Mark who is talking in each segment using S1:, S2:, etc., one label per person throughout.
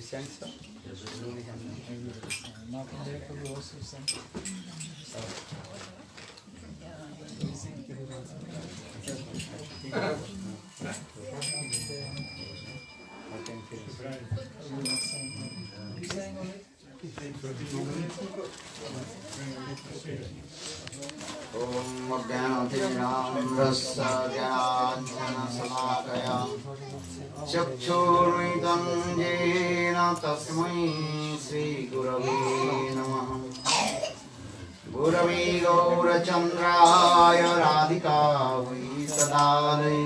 S1: sent some?
S2: Not in there, we also sent.
S1: Om Jnanatimirandhasya Jnananjana Chakshurvidam Jena Tasmai Sri Gurave Namaha Gurave Gaurachandraya Radhikavai Sadalai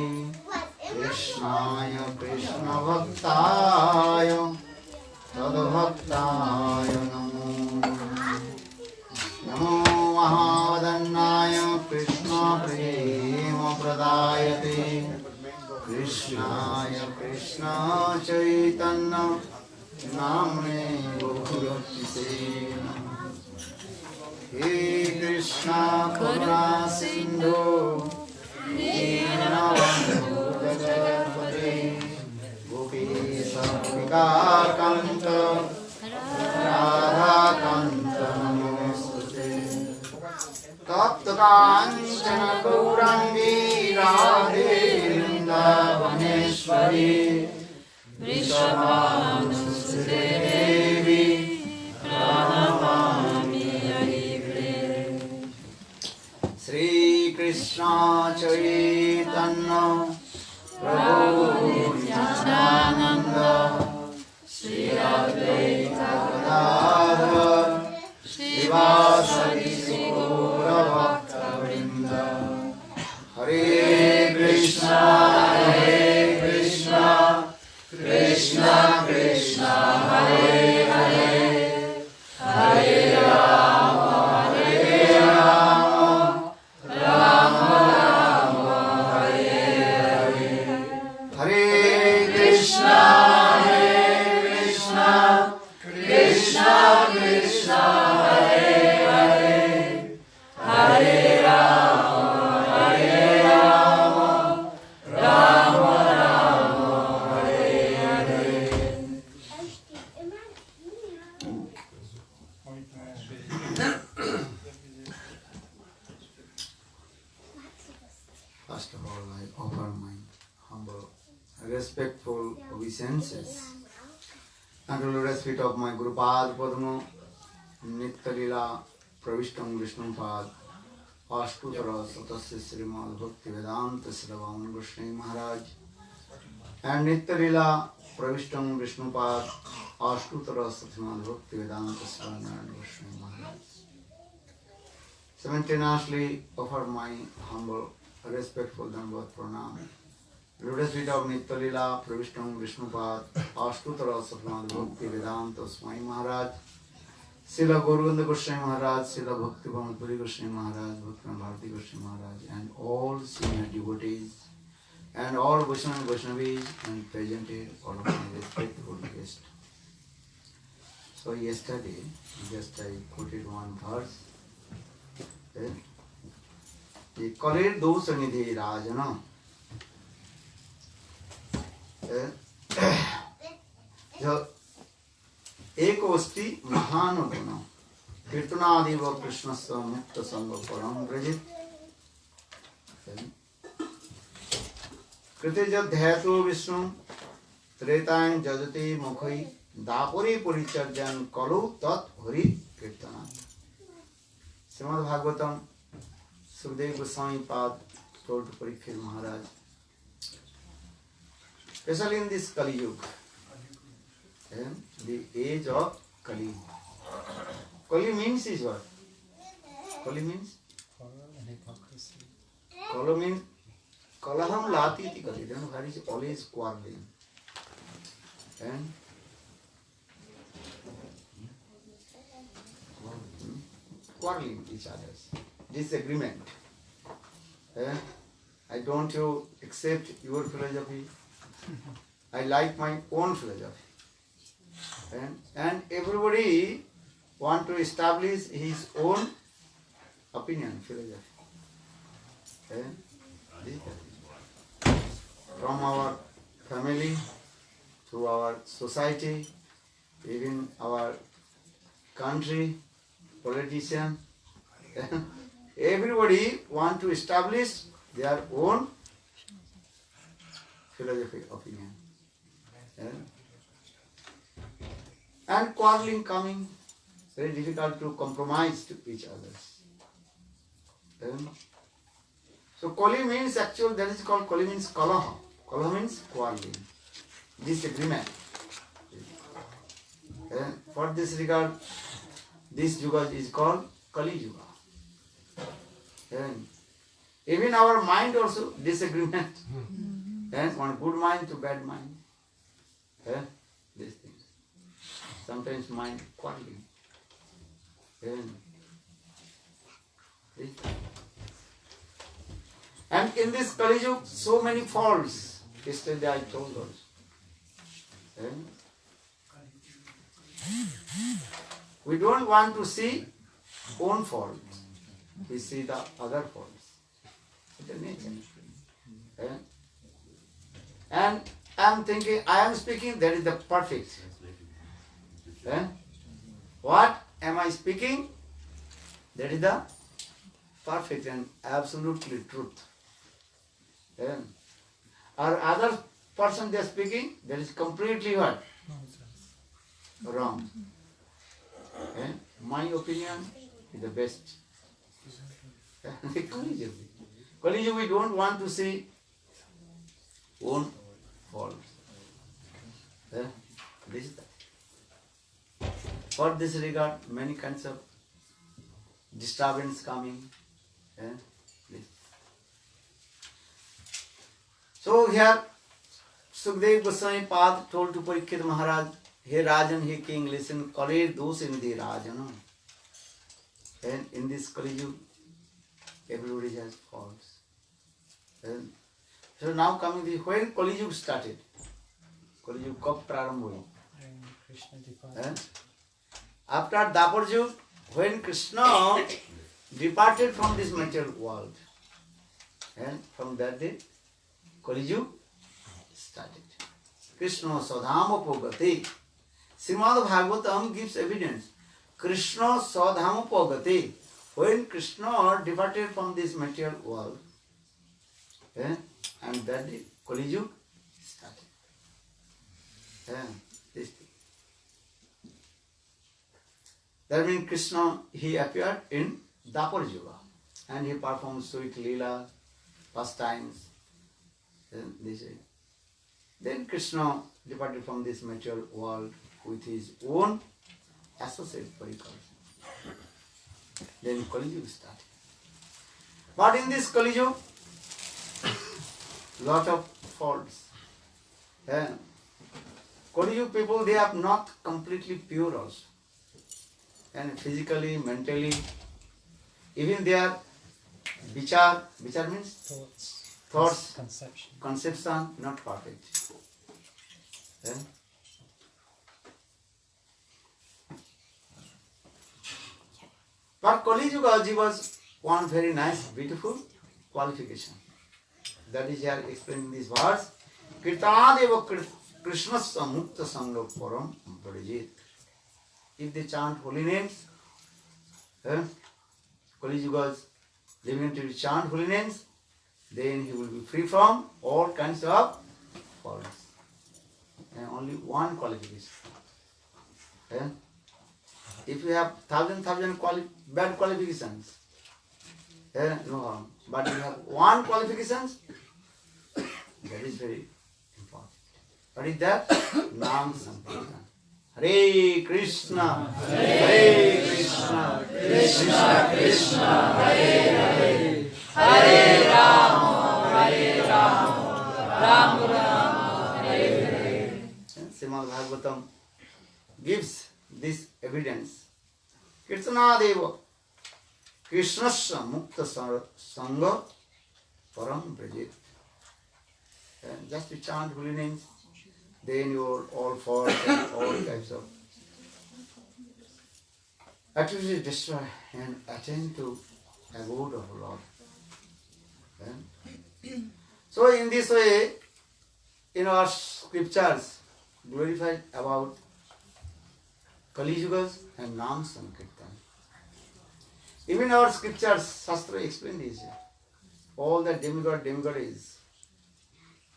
S1: Krishnaya Krishna Bhaktaya Tadbhaktaya Namo Namo Mahavadanaya Krishna Prema Pradayate Krishnaya Krishna Chaitanya Namne Gurupise He Krishna Karuna Sindhu Deenabandhu Jagatpate Gopisa Vikakanta Radha Kanta Namostute Tapta Kanchana Gaurangi Radhe Vrindavaneshwari Vrishabhanusute Devi Pranamami Haribre Sri Krishna Chaitanya Prabhu Nityananda Sri Advaita Gadadhar Srivasadi Gaura Bhakta Vrinda Hare Krishna Krishna Krishna Hare Hare Hare Rama Rama Rama Hare Hare Hare Krishna Krishna Krishna Hare Hare Hare Rama Rama Rama Hare Hare. First of all, I offer my humble, respectful obeisances unto the lotus feet of my Guru Pad Padma, Nitya Lila Pravishtam Vishnu Pad, Ashtutara Satasya Srimad Bhakti Vedanta Siddhavaman Goswami Maharaj, and Nitya Lila Pravishtam Vishnu Pad, Ashtutara Srimad Bhakti Vedanta Siddhavaman Goswami Maharaj. Simultaneously offer my humble, respectful Dandavat Pranam. Lotus feet of Nitya Lila Pravishtam Vishnu Pad, Ashtutara Srimad Bhakti Vedanta Swami Maharaj, Srila Gauranga Goswami Maharaj, Srila Bhakti Puri Goswami Maharaj, Bhakti Bharati Goswami Maharaj, and all senior devotees, and all Vaishnavis, and presented all of my respectful guests. So yesterday, just I quoted one verse. The Kalir Dosa Nidhi Rajana. एक अस्ति महान गुण कीर्तनादिव कृष्णस्य मुक्त संग परम व्रजित कृते ध्यातो विष्णु त्रेतां जजते मुखै दापरे परिचर्यं कलौ तत् हरि कीर्तनात्. श्रीमद् भागवतम सुखदेव गोस्वामी पाद told to Parikshit Maharaj, especially in this Kali Yuga, the age of Kali. Kali means is what? Kali means? Kala means Kalaham Lati iti Kali. Then there is always quarreling. And quarreling with each other. Disagreement. I don't you accept your philosophy. I like my own philosophy. And everybody want to establish his own opinion, philosophy. From our family to our society even our country, politician, everybody want to establish their own philosophy, opinion. And quarreling coming, very difficult to compromise to each other. So koli means actual, that is called koli means kalaha. Kalaha means quarreling, disagreement. For this regard, this yuga is called Kali Yuga. And even our mind also disagreement. And one good mind to bad mind. These things. Sometimes mind quarreling. And in this Kali Yuga, so many faults. Yesterday I told us. We don't want to see own faults. We see the other faults. It's the nature. And I am thinking, I am speaking, that is the perfect. What am I speaking? That is the perfect and absolutely truth. Or other person they are speaking, that is completely what? Wrong. My opinion is the best. Kali Yuga, we don't want to see own faults. This is that. For this regard, many kinds of disturbance coming. So here, Sukdev Goswami Pad told to Parikshit Maharaj, "Hey Rajan, hey king, listen, Kalir dos in the Rajan." And in this Kali Yuga, everybody has faults. So now coming the when Kali Yuga started, Kali Yuga kab prarambh hui?
S2: Krishna departed.
S1: After Dapar Yuga, when Krishna departed from this material world, and from that day, Kali Yuga started. Krishna Sadhamapogate. Srimad Bhagavatam gives evidence. Krishna Sadhamapogate. When Krishna departed from this material world, and that day Kali Yuga started. This thing. That means Krishna, he appeared in Dapar Yuga and he performed sweet leela, pastimes. Then Krishna departed from this material world with his own associate Parikars. Then Kali Yuga started. But in this Kali Yuga, lot of faults. Kali Yuga people, they are not completely pure also. And physically, mentally, even their vichar means thoughts, conception, not perfect. But Kali Yuga was one very nice, beautiful qualification. That is here explained in this verse. Kirtanadeva Krishnasya Mukta Sangha Param Pradijit. If they chant holy names, Kali Yuga's living to chant holy names, then he will be free from all kinds of faults. And only one qualification. If you have thousand bad qualifications, no harm. But you have one qualification, that is very important. What is that? Nam Sankirtan. Hare Krishna, Hare Krishna, Krishna Krishna, Hare Hare, Hare Rama, Rama Rama, Hare Hare. Srimad Bhagavatam gives this evidence. Kirtanadeva Krishnasya Mukta Sangha Param Brajit. Just to chant holy names, then you are all for all types of activities destroy and attain to abode of Lord. So in this way, in our scriptures, glorified about Kali Yugas and Nam Sankirtan. Even our scriptures, Shastra explain this. All the demigods,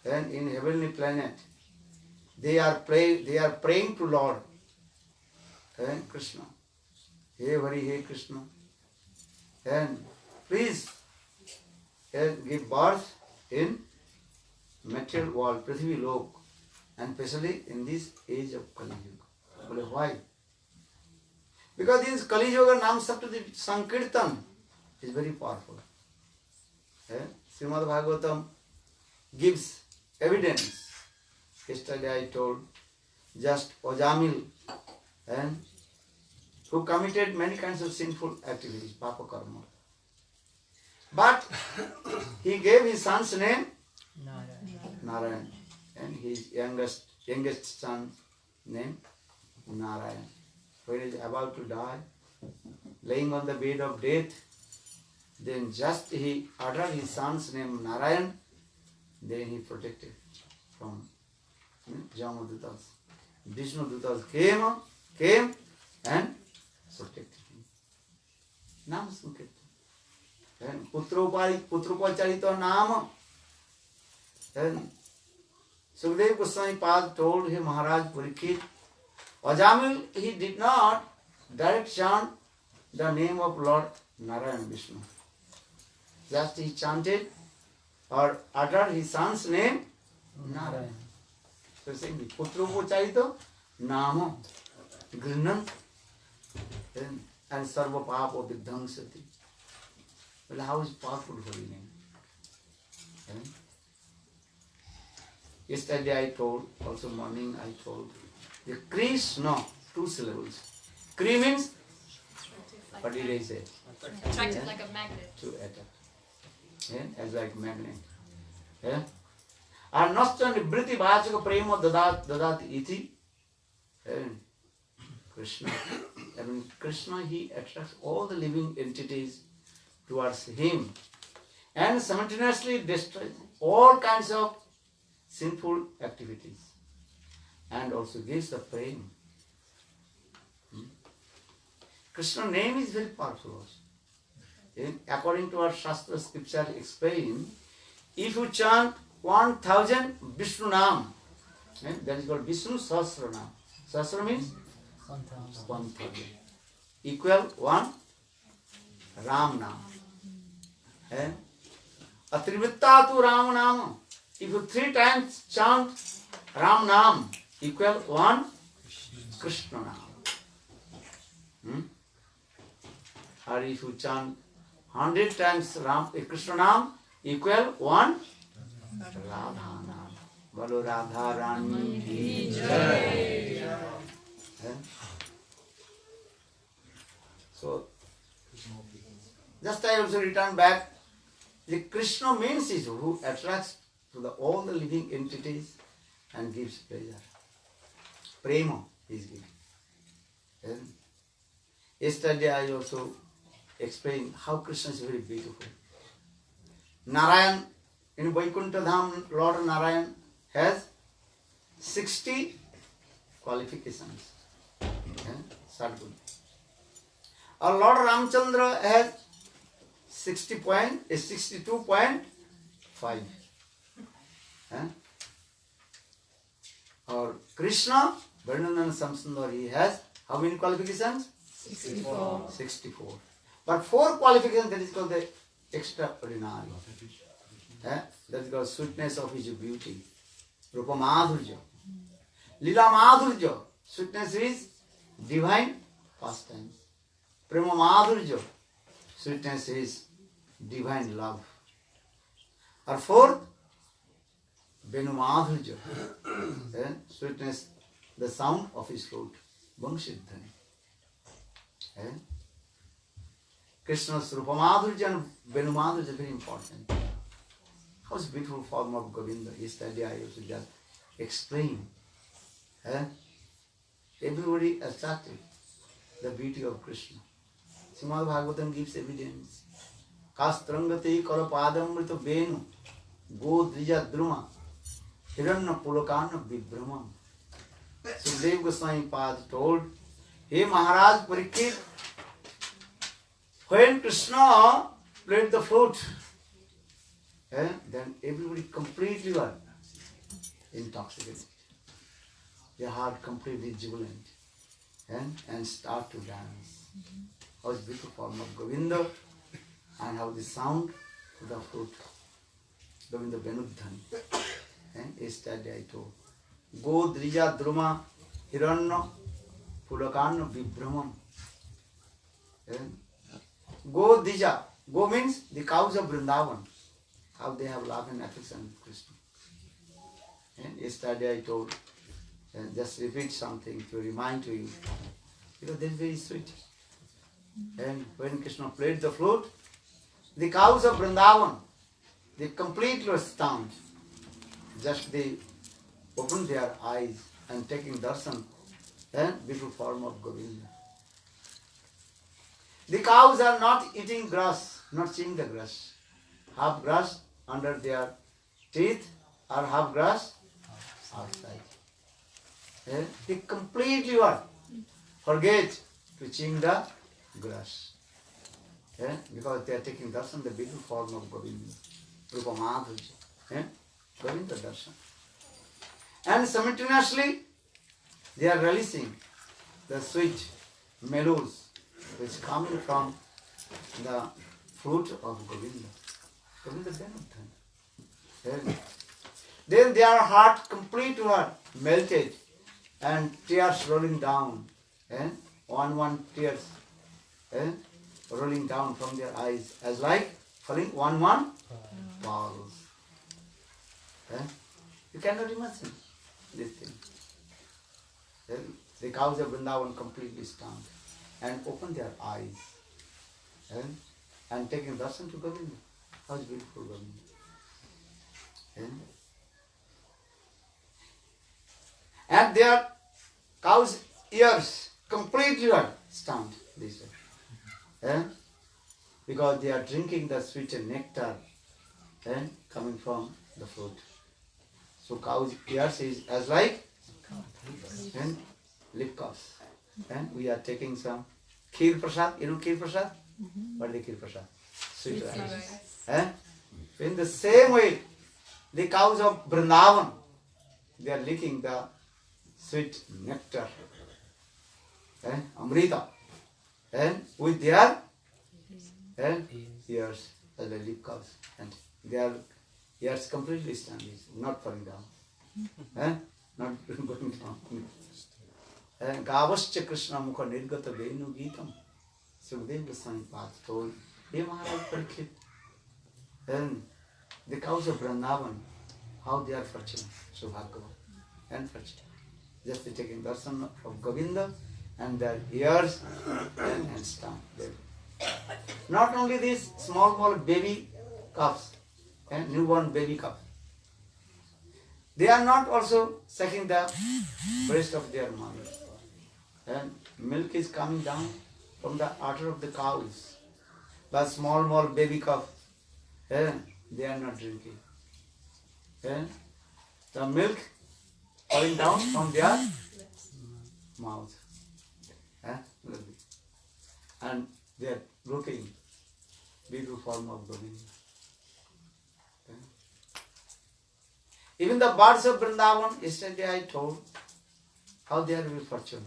S1: and in heavenly planet, they are praying to Lord and Krishna. Hey Hari, hey Krishna. And please give birth in material world, Prithvi Lok, and especially in this age of Kali Yuga. Why? Because this Kali Yuga Nam Saptati Sankirtan is very powerful. Srimad Bhagavatam gives evidence. Yesterday I told just Ojamil, and who committed many kinds of sinful activities, Papa Karma. But he gave his son's name Narayan, and his youngest son name Narayan. When he is about to die, laying on the bed of death, then just he uttered his son's name Narayan, then he protected from Jamadutas. Vishnu Dutas came and protected him. Nam Sankirtan. And Putropacharita Nama. Then Sukadeva Goswami Pad told him, Maharaj Parikshit, Ajamil, he did not direct chant the name of Lord Narayan Vishnu. Just he chanted or uttered his son's name Narayan. So saying, Putropacharita Nama Grinan and Sarva Papa Vidhansati. Well, how is powerful holy name? Yesterday I told, also morning I told, the Krishna, 2 syllables. Kri means, what did I say?
S3: Attracted like a magnet.
S1: To attack. As like magnet. Arnastan Briti Vachaka Prema Dadat Iti. Krishna. I mean, Krishna, he attracts all the living entities towards him and simultaneously destroys all kinds of sinful activities and also gives the prema. Krishna's name is very powerful also. According to our Shastra scripture explain, if you chant 1000 Vishnu Nam, that is called Vishnu Sahasra Nam. Sahasra means 1000. Equal 1 Ram Nam. Atrivittatu Ram Nam. If you 3 times chant Ram Nam, equal 1 Krishna Nam. Or if you chant 100 times Krishna Nam, equal 1 Radha Nam. Bolo Radha Rani ki jai. So, just I also return back. The Krishna means is who attracts to all the living entities and gives pleasure. Prema is given. Yesterday I also explained how Krishna is very beautiful. Narayan, in Vaikuntha Dham, Lord Narayan has 60 qualifications. Sadguna. Our Lord Ramchandra has 62.5. Or Krishna, Vrindavan Samsundar, he has how many qualifications? 64. But 4 qualifications, that is called the extraordinary. That is called sweetness of his beauty. Rupa Madhurya. Lila Madhurya. Sweetness is divine pastimes. Prema Madhurya. Sweetness is divine love. Or 4th, Venu Madhurya. Sweetness, the sound of his flute. Bangshidhani. Krishna's Rupa Madhurya and Venu Madhurya is very important. How's beautiful form of Govinda? Yesterday I also just explained. Everybody attracted the beauty of Krishna. Srimad Bhagavatam gives evidence. Kastrangate kalapadamrita venu godrija druma hiranna pulakana vibramam. Sukadeva Goswami Pad told, Hey Maharaj Parikshit, when Krishna played the flute, then everybody completely were intoxicated. Their heart completely jubilant and start to dance. How is beautiful form of Govinda and how the sound of the flute, Govinda Venudhani. Yesterday I told. Go Drija Druma Hiranna Pulakanna Vibhraman. Go Dija. Go means the cows of Vrindavan. How they have love and affection with Krishna. Yesterday I told. Just repeat something to remind to you. Because that is very sweet. And when Krishna played the flute, the cows of Vrindavan, they completely were stunned. Just they opened their eyes and taking darshan and beautiful form of Govinda. The cows are not eating grass, not chewing the grass. Half grass under their teeth or half grass outside. They completely forget to chewing the grass. Because they are taking darshan, the beautiful form of Govinda. Rupa Madhurya. Govinda darshan. And simultaneously, they are releasing the sweet mellows which coming from the fruit of Govinda. Govinda Venudhani. Then their heart completely melted and tears rolling down. One tears rolling down from their eyes as like falling one pearls. You cannot imagine this thing. The cows of Vrindavan completely stunned and opened their eyes and taking darshan to Govinda. How beautiful Govinda. And their cows' ears completely are stunned this way. Because they are drinking the sweet nectar coming from the fruit. So cow's ears is as like lip cups. And we are taking some kheer prasad. You know kheer prasad? What is the kheer prasad? Sweet rice. In the same way, the cows of Vrindavan, they are licking the sweet nectar, amrita, with their ears as the lip cups, and their ears completely standing, not falling down, not going down. Gavascha Krishna Mukha Nirgata Venu Geetam. Sukadeva Goswami Pad told, Hey Maharaj Parikshit, the cows of Vrindavan, how they are fortunate, Subhagavan, and fortunate. Just taking darshan of Govinda and their ears and stomach. Not only these small baby calves and newborn baby calves, they are not also sucking the breast of their mother. And milk is coming down from the udder of the cows. But small baby calf, they are not drinking. The milk falling down from their mouth. And they are looking beautiful form of Govinda. Even the birds of Vrindavan, yesterday I told how they are very fortunate.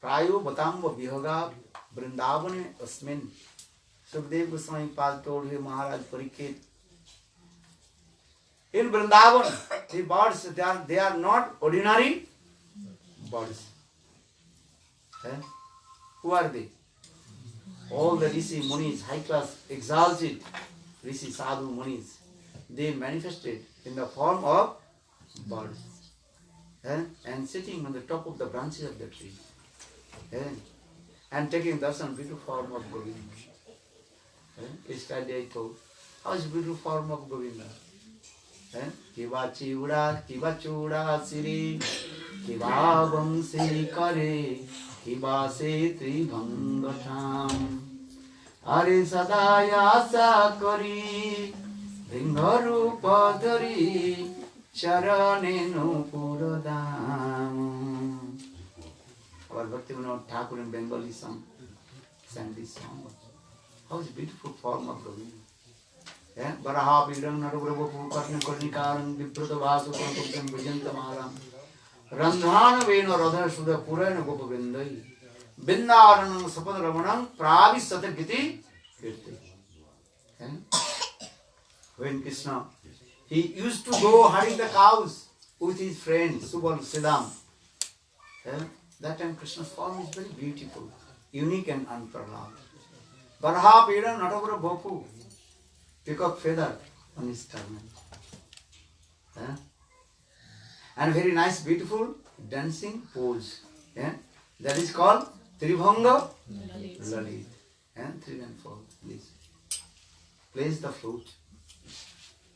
S1: Prayo Batamba Vihoga Vrindavane Asmin. Sukadeva Goswami Pad told him, Maharaj Parikshit, in Vrindavan, the birds, they are not ordinary birds. Who are they? All the Rishi Munis, high class, exalted Rishi Sadhu Munis, they manifested in the form of birds. And sitting on the top of the branches of the tree. And taking darshan, beautiful form of Govinda. Yesterday I told, how is beautiful form of Govinda? Kiva chiuda, kiva chuda siri, kiva vamsi kare, kiva se tribhangatam. Are sadaya sakari, bringarupa dhari, charanenu puradam. Srimad Bhaktivinoda Thakur in Bengali sang this song. How is beautiful form of Govinda. Baraha Vidam Narugrabu Karni Karnikaram Viprata Vasu Kurtam Vijanta Maharam Randhana Veno Radha Sudha Purana Gopavindai Bindaranam Sapadaраmanam Pravisata Giti Kirti. When Krishna, he used to go herding the cows with his friend Subal Siddham. That time Krishna's form is very beautiful, unique and unparalleled. Baraha Vidam Narugrabu Bopu, peacock feather on his turban. And very nice, beautiful dancing pose. That is called Tribhanga Lalit. And 3 and 4. This plays the flute.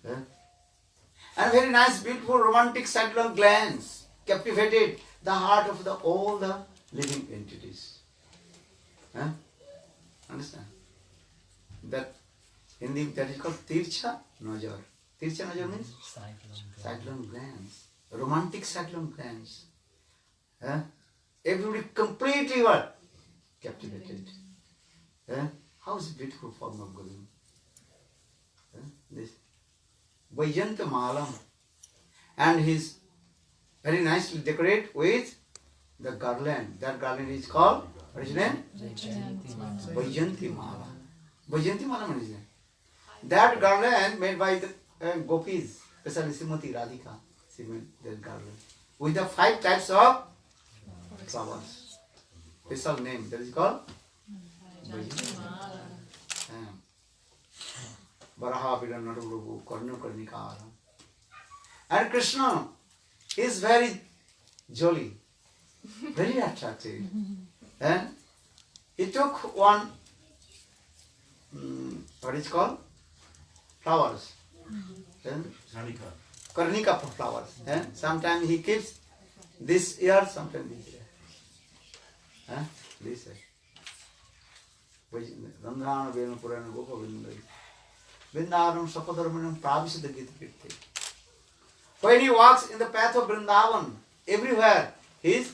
S1: And very nice, beautiful, romantic sidelong glance captivated the heart of all the living entities. Understand? That Hindi, that is called Tircha Najar. Tircha Najar means sidelong glance. Romantic sidelong glance. Everybody completely what? Captivated. How is it beautiful form of Govinda? This Vaijanta Malam. And he's very nicely decorated with the garland. That garland is called, what is his name? Vaijanti Mala. Vaijanti Mala means that garland made by the gopis, especially Srimati Radhika, she made that garland with the 5 types of flowers. Special name, that is called Varaha Vidam Narugrabu Karnu Karnikara. And Krishna is very jolly, very attractive. And he took one, what is called? Flowers. Karnika flowers. Sometimes he keeps this ear, sometimes this ear. This ear. Randhana Venu Purana Gopa Vindai. Vrindavanam Sapadaраmanam Pravisata Gita Kirti. When he walks in the path of Vrindavan, everywhere his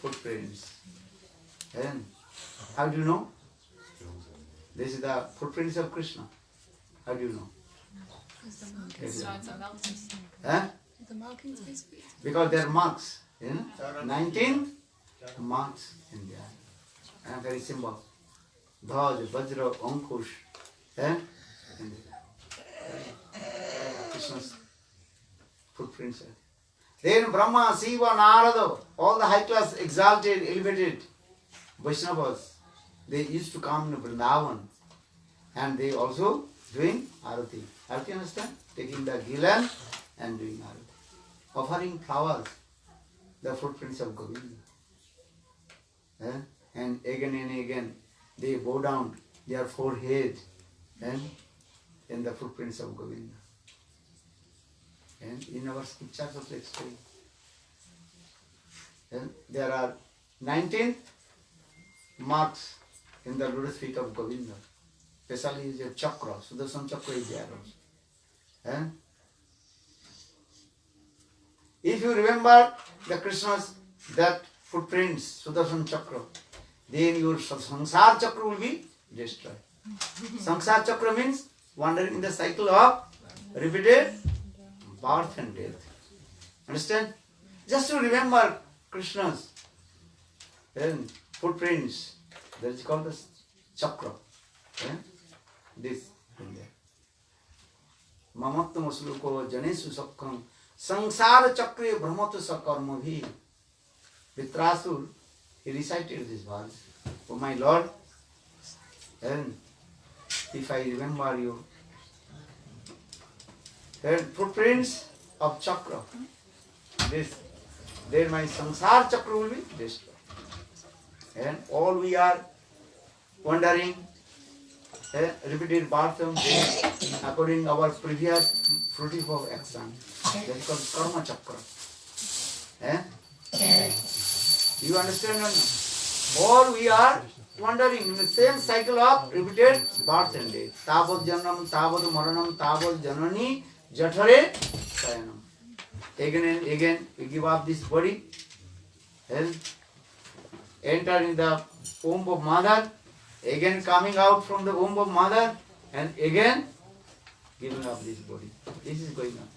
S1: footprints. And how do you know? This is the footprints of Krishna. How do you know?
S3: Because the mountains.
S4: The markings basically.
S1: Because there are marks. 19 marks in there. And very simple. Dhaj, Vajra, Ankush. Krishna's footprints. Then Brahma, Shiva, Narada, all the high class, exalted, elevated Vaishnavas, they used to come to Vrindavan and they also doing Arati. Arati, understand? Taking the gilan and doing Arati. Offering flowers, the footprints of Govinda. And again, they bow down their forehead and in the footprints of Govinda. And in our scriptures also explained. And there are 19 marks in the lotus feet of Govinda. Especially is a chakra, Sudarshan chakra is there also. And if you remember the Krishna's that footprints, Sudarshan chakra, then your samsara chakra will be destroyed. Samsara chakra means wandering in the cycle of repeated birth and death. Understand? Just to remember Krishna's footprints, that is called the chakra. This in there. Mamattam asluko janesu sakkam sangsara chakre brahmatu sakarma bhi. Vitrasur, he recited this verse. Oh my Lord, and if I remember you, footprints of chakra, this, then my samsara chakra will be destroyed. And all we are wandering, repeated birth and death, according to our previous fruitive of action. That is called karma chakra. You understand or not? All we are wandering in the same cycle of repeated birth and death. Tavad janam, tavad maranam, tavad janani, jathare sayanam. Again and again we give up this body and entered in the womb of mother, again coming out from the womb of mother, and again giving up this body. This is going on.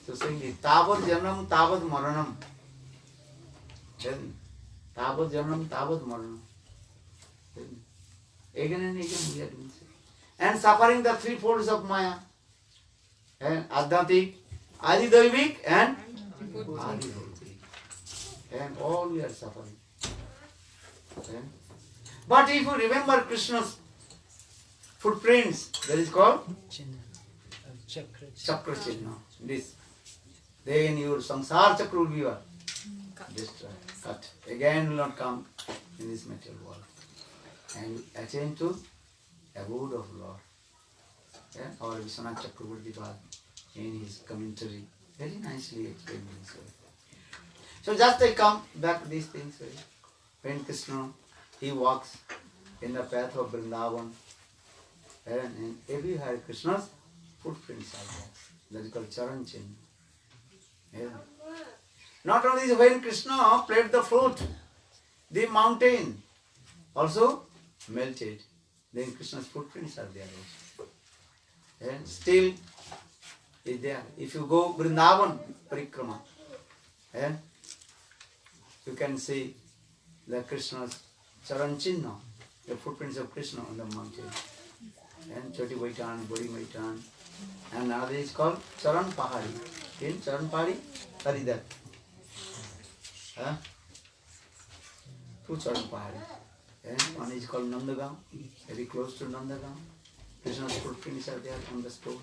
S1: So saying this, Tavad Janam, Tavad Maranam. Then, Tavad Janam, Tavad Maranam. Then, again and again we are doing so. And suffering the three folds of Maya. And Adhyatmik, Adi-Daivik and Adi-Bhautik. And all we are suffering. And, but if you remember Krishna's footprints, that is called
S2: Chinna. Chakra.
S1: Chakra Chinna. This. Then your samsara chakra will be what? Destroyed. Cut. Again will not come in this material world. And attain to abode of Lord. Yeah? Our Vishwanath Chakravarti Pad in his commentary very nicely explained this way. So just I come back to these things. When Krishna, he walks in the path of Vrindavan, and everywhere Krishna's footprints are there. That is called Charan Chinna. Yeah. Not only when Krishna played the flute, the mountain also melted. Then Krishna's footprints are there also. And still is there. If you go Vrindavan Parikrama, you can see the Krishna's Charan Chinna, the footprints of Krishna on the mountain. And Choti Vaitan, Bodi Vaitan. And another is called Charan Pahari. In Charan Pahari, what is that? Two Charan Pahari. And one is called Nandagaon, very close to Nandagaon. Krishna's footprints are there on the stone.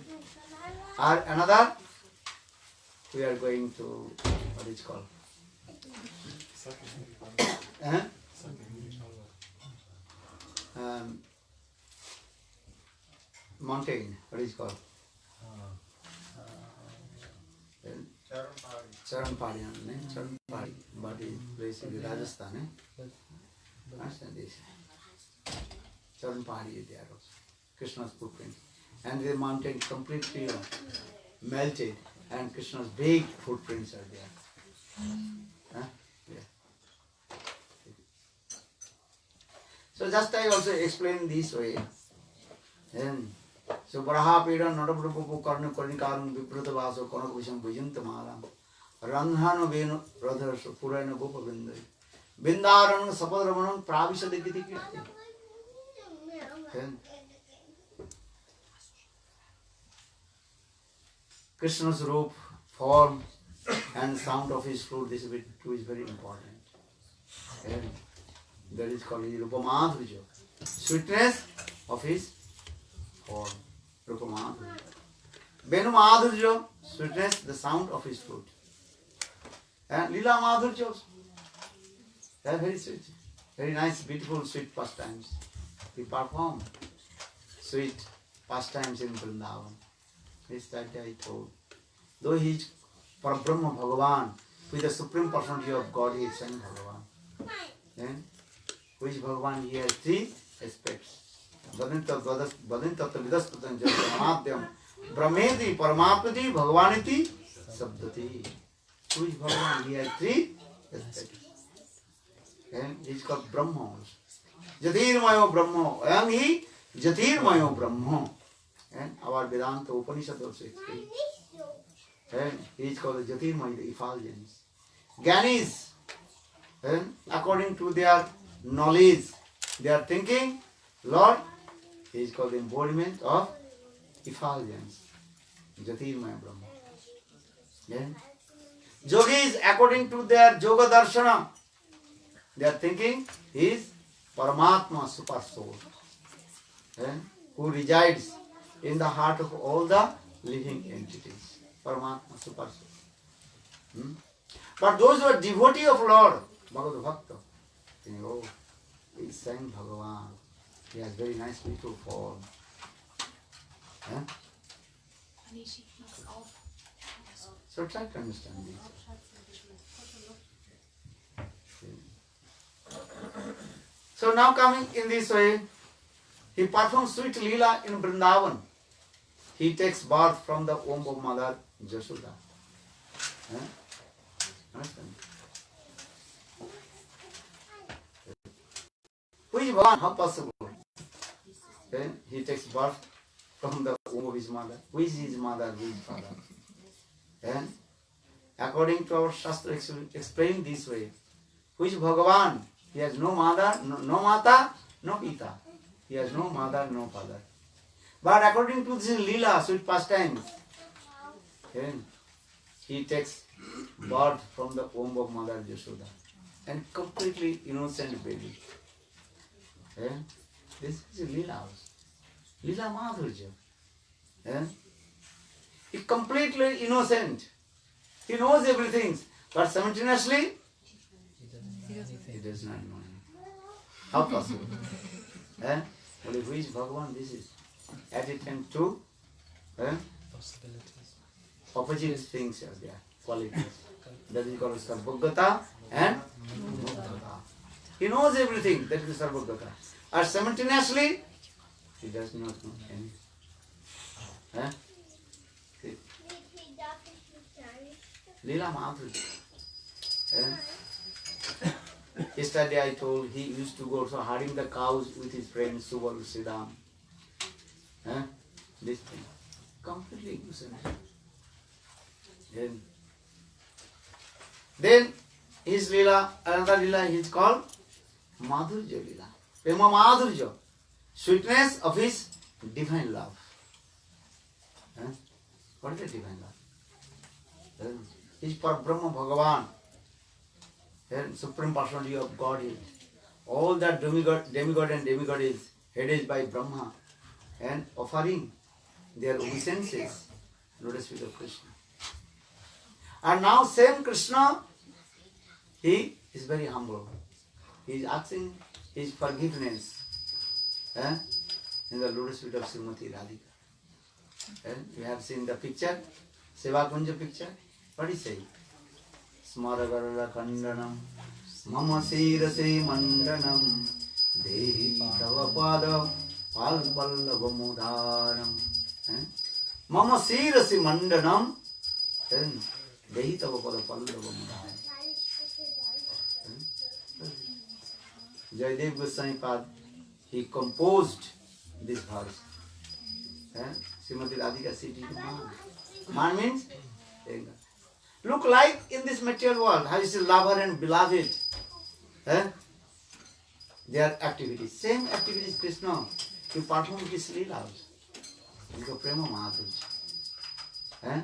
S1: Or another, we are going to, what is called? Mountain, what is called? Charan Pahari, Charan Pahari, but it place in Rajasthan. Understand this? Charan Pahari is there also. Krishna's footprint. And the mountain completely melted, and Krishna's big footprints are there. Yeah. So just I also explain this way. And so Varaha Peda Nadapupu Karna Karnikaram Viprata Vaso Konakvisham Bhujantam Randhano Venu Radha Purana Gopa Vindai Bindaran Sapadramanam Pravishadigiti. Krishna's robe, form and sound of his flute, this too is very important. And that is called Rupamadhurya. Sweetness of his form. Rupamadhurya. Venumadhurya, sweetness, the sound of his flute. And Lila Madhurya also. They are very sweet. Very nice, beautiful, sweet pastimes. He performed sweet pastimes in Vrindavan. This that day I told. Though he is Parabrahma Bhagavan, with the supreme personality of God, he is saying Bhagavan. Then, which Bhagavan, he has three aspects. Badintattva vidaspatan janamadhyam brahmeti paramapati bhagavaniti sabdati. Which Bhagavan, he has three aspects. And he is called Brahma also. Jatirmayo Brahma. And he Jatirmayo Brahma. And our Vedanta Upanishad also explains. And he is called the Jatirmaya, the effulgence. Gyanis, and according to their knowledge, they are thinking, Lord, he is called the embodiment of effulgence. Jatirmaya Brahma. And Yogis, according to their Yoga Darshana, they are thinking he is Paramatma, super soul, and who resides in the heart of all the living entities. Paramatma, super soul. But those who are devotee of Lord, Bhagavad Bhakta, think, oh, he is saying Bhagavan. He has very nice, beautiful form. So try to understand this. So now coming in this way, he performs sweet Leela in Vrindavan. He takes birth from the womb of Mother Jashoda. Understand? Who is Bhagavan? How possible? Then he takes birth from the womb of his mother. Who is his mother? Who is father? Then, according to our Shastra, explained this way. Who is Bhagavan? He has no mother, no mata, no pita. He has no mother, no father. But according to this lila, sweet pastimes, then he takes birth from the womb of Mother Yashoda, and completely innocent baby. And this is lila, lila madhurya. And he completely innocent. He knows everything, but simultaneously he does not know. How possible? Well, who is Bhagavan? This is attitude to
S2: Possibilities.
S1: opposite things are there, qualities. That is called Sarvagata and Muktata. He knows everything, that is Sarvagata. And simultaneously, he does not know anything. Leela Madhurya. Yesterday I told he used to go so herding the cows with his friend Subal Siddham. This thing. Completely innocent. Then his Leela, another Leela is called Madhurya Leela. Prema Madhurya. Sweetness of his divine love. What is the divine love? He is Parabrahma Bhagavan. Supreme Personality of Godhead. All that demigod and demigod is headed by Brahma and offering their obeisances, lotus feet of Krishna. And now same Krishna, he is very humble. He is asking his forgiveness in the lotus feet of Srimati Radhika. And you have seen the picture, Seva Kunja picture. What is saying? Smaragarala Kandanam Mama Sirase Mandanam Dehi Tava Pada Palpallava Mudaram Mama Sirase Mandanam Dehi Tava Pada Pallava Mudaram. Jayadev Goswami Pad, he composed this verse. Srimati Radhika City Man means look like in this material world, how is the lover and beloved? Their activities. Same activities Krishna, you perform this Leela. You Prema Madhurya.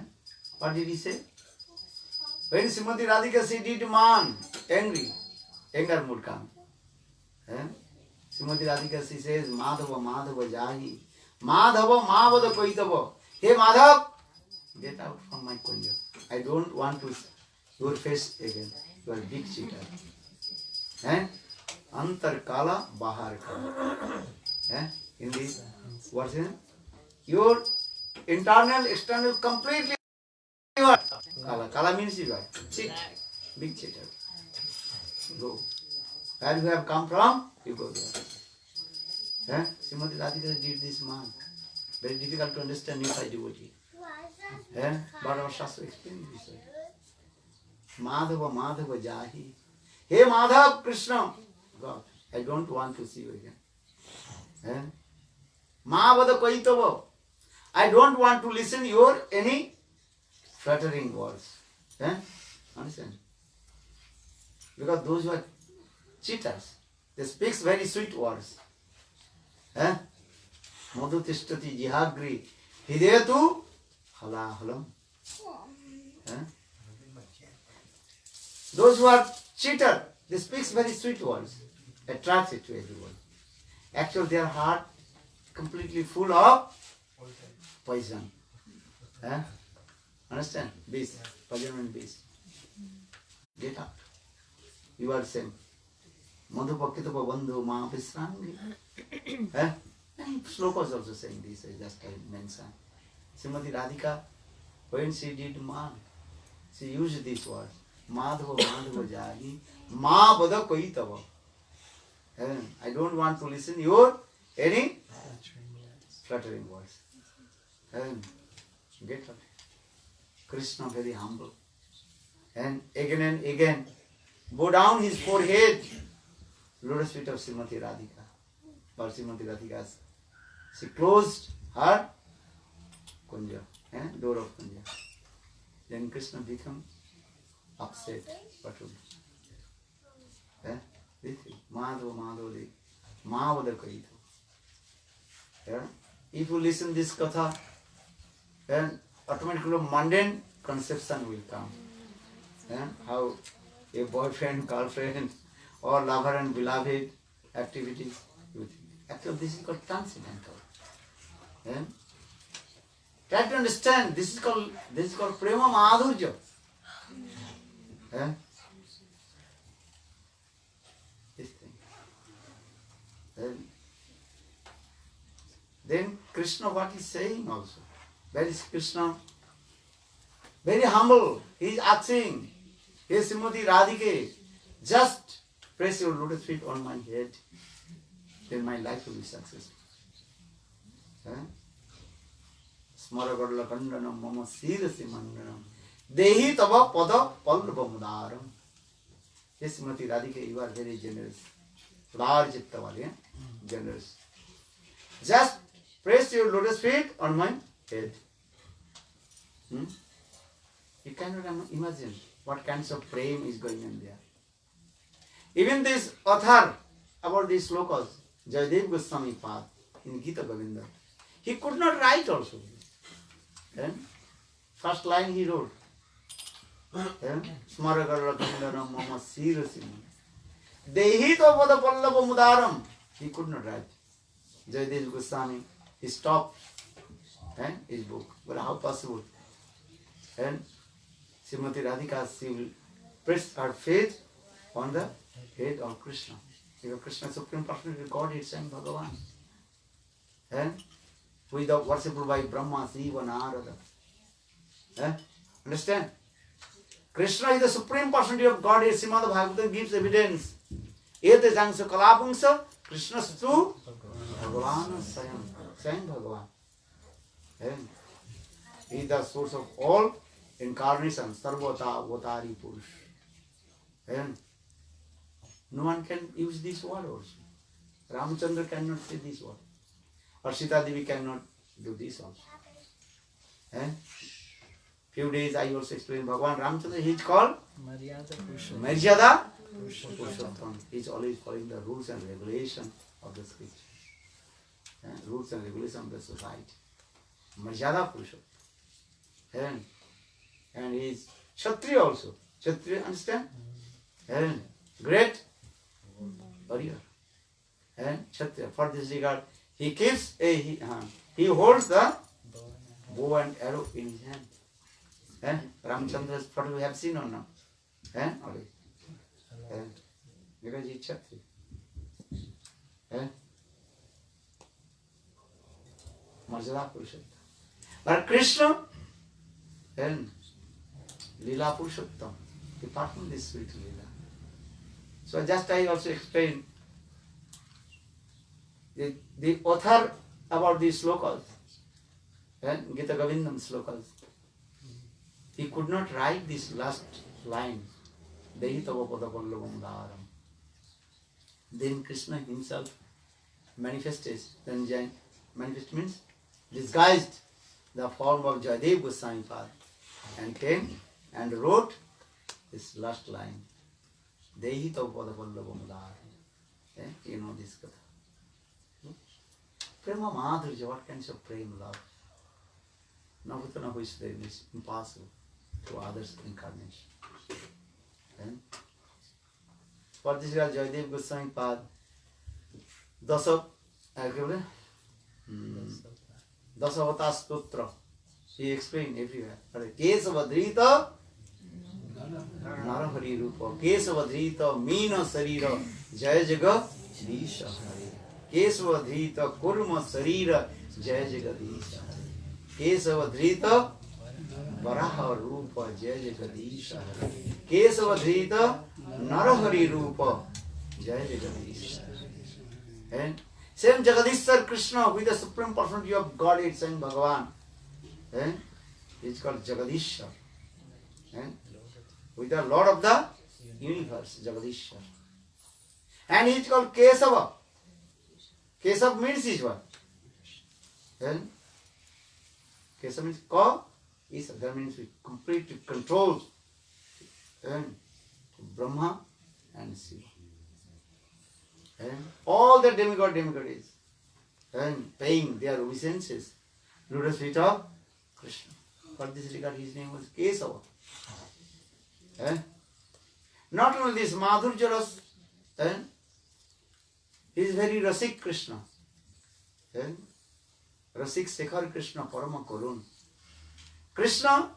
S1: What did he say? When Srimati Radhika she did man, angry, anger mood come. Srimati Radhika she says, Madhava, Madhava Jahi. Madhava, Mavada Koitava. Hey Madhav, get out from my kunja. I don't want to see your face again. You are a big cheater. Antar kala, bahar kala. In this, what's it? Your internal, external, completely kala. Kala means you are cheat. Big cheater. Go. Where you have come from, you go there. Srimati Radhika did this man. Very difficult to understand if I devotee. But our Shastra explains this. Madhava, Madhava Jahi. Hey Madhav, Krishna. God, I don't want to see you again. Mavada Kaitava. I don't want to listen your any flattering words. Understand? Because those who are cheaters, they speak very sweet words. Madhu tishtati jihagri hidayatu halahalam. Those who are cheater, they speak very sweet words, attracts it to everyone. Actually, their heart completely full of poison. Understand? Beast, poison and beast. Get out. You are same. Madhu pakitapa bandhu ma pisrangi. And Shlokas also saying this, I just mentioned. Srimati Radhika, when she did man, she used these words. Madhava, Madhava Jahi, Ma Bada Koitava. I don't want to listen your any flattering words. Get out. Krishna very humble. And again, bow down his forehead, lotus feet of Srimati Radhika. for Srimati Radhika. She closed her kunja, door of kunja. Then Krishna became upset. What would Madhava Madhava Mahavada Kaito. If you listen this katha, then automatically mundane conception will come. How a boyfriend, girlfriend, or lover and beloved activities. Actually, this is called transcendental. Try to understand. This is called prema madhurya. This thing. Then Krishna, what is saying also? Where is Krishna? Very humble. He is asking, "Hey Srimati Radhike, just press your lotus feet on my head, then my life will be successful." Smaragadla kandanam mama sirasi mandanam dehi tava pada pallava mudaram. Hey Srimati Radhike, you are very generous. Large chittavali, generous. Just press your lotus feet on my head. You cannot imagine what kinds of prema is going on there. Even this author about these slokas, Jayadev Goswami Pad, in Gita Govinda, he could not write also. First line he wrote, Smaragarla Kandaram Mama Sirasim. Dehita Vada Pallava Mudaram. He could not write. Jayadev Goswami, he stopped his book. But how possible? And Srimati Radhika, she will press her faith on the head of Krishna. Because Krishna is Supreme Personality of Godhead, saying Bhagavan. And who is the worshipful by Brahma, Shiva, Narada. Understand? Krishna is the Supreme Personality of Godhead. Srimad Bhagavatam gives evidence. Ete jangsa kalapungsa Krishna Stu Bhagavan saying Bhagavan. He is the source of all incarnation, Sarvata Avatari Purush. No one can use this word also. Ramchandra cannot say this word. Or Sita Devi cannot do this also. Few days I also explained Bhagavan Ramchandra, he is called Maryada Purushottam. He is always following the rules and regulations of the scripture. Rules and regulations of the society. Maryada Purushottam. And he is Kshatriya also. Kshatriya, understand? Great warrior. Kshatriya. For this regard, he keeps he holds the bow and arrow in his hand. Ramchandra's photo we have seen or not? Because he is Kshatriya. Maryada Purushottam. But Krishna, Lila Purushottam, he performed this sweet Lila. So just I also explained the author about these slokas, Gita Govindam slokas. He could not write this last line, Dehitava Padapallavam Dharam. Then Krishna himself manifested, manifest means disguised the form of Jayadev Goswami Pad and came and wrote this last line, Dehitava Padapallavam Dharam. You know this katha. Prema Madhurja, what kinds of prema love? Navutana Huishdeva is impossible to others' incarnation. For this guy, Jayadev Goswami Pad, Dasavata Stotra, he explained everywhere. Kesavadrita Narahari Rupa, Kesavadrita Meena Sarira, Jaya Jagadisha Hari. Kesavadrita Kurma Sarira, Jaya Jagadisha Hari. Kesavadrita Varaha Rupa, Jaya Jagadisha Hari. Kesavadrita Narahari Rupa, Jaya Jagadisha Hari. And same Jagadishwar Krishna with the Supreme Personality of Godhead, saying Bhagavan. He is called Jagadishwar. With the Lord of the universe, Jagadishwar. And he is called Kesava. Keshav means is what? Then Keshav means Ka is, that means we completely control and Brahma and Shiva. And all the demigod is and paying their obeisances lotus feet of Krishna. For this regard his name was Kesava. And not only this, Madhurya Ras, and he is very Rasik Krishna. And Rasik Sekhar Krishna Parama Karun. Krishna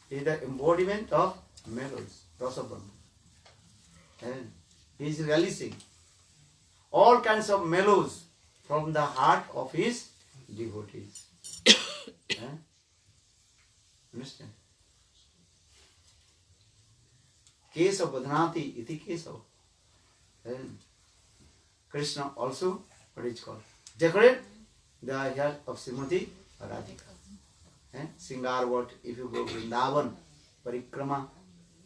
S1: is the embodiment of melodies, Rasabrahma. And he is releasing all kinds of mellows from the heart of his devotees. Understand? Kesava Badhanati iti Kesava. And Krishna also, what is called? Decorate the hair of Srimati Radhika. Singarvat, if you go Vrindavan, Parikrama,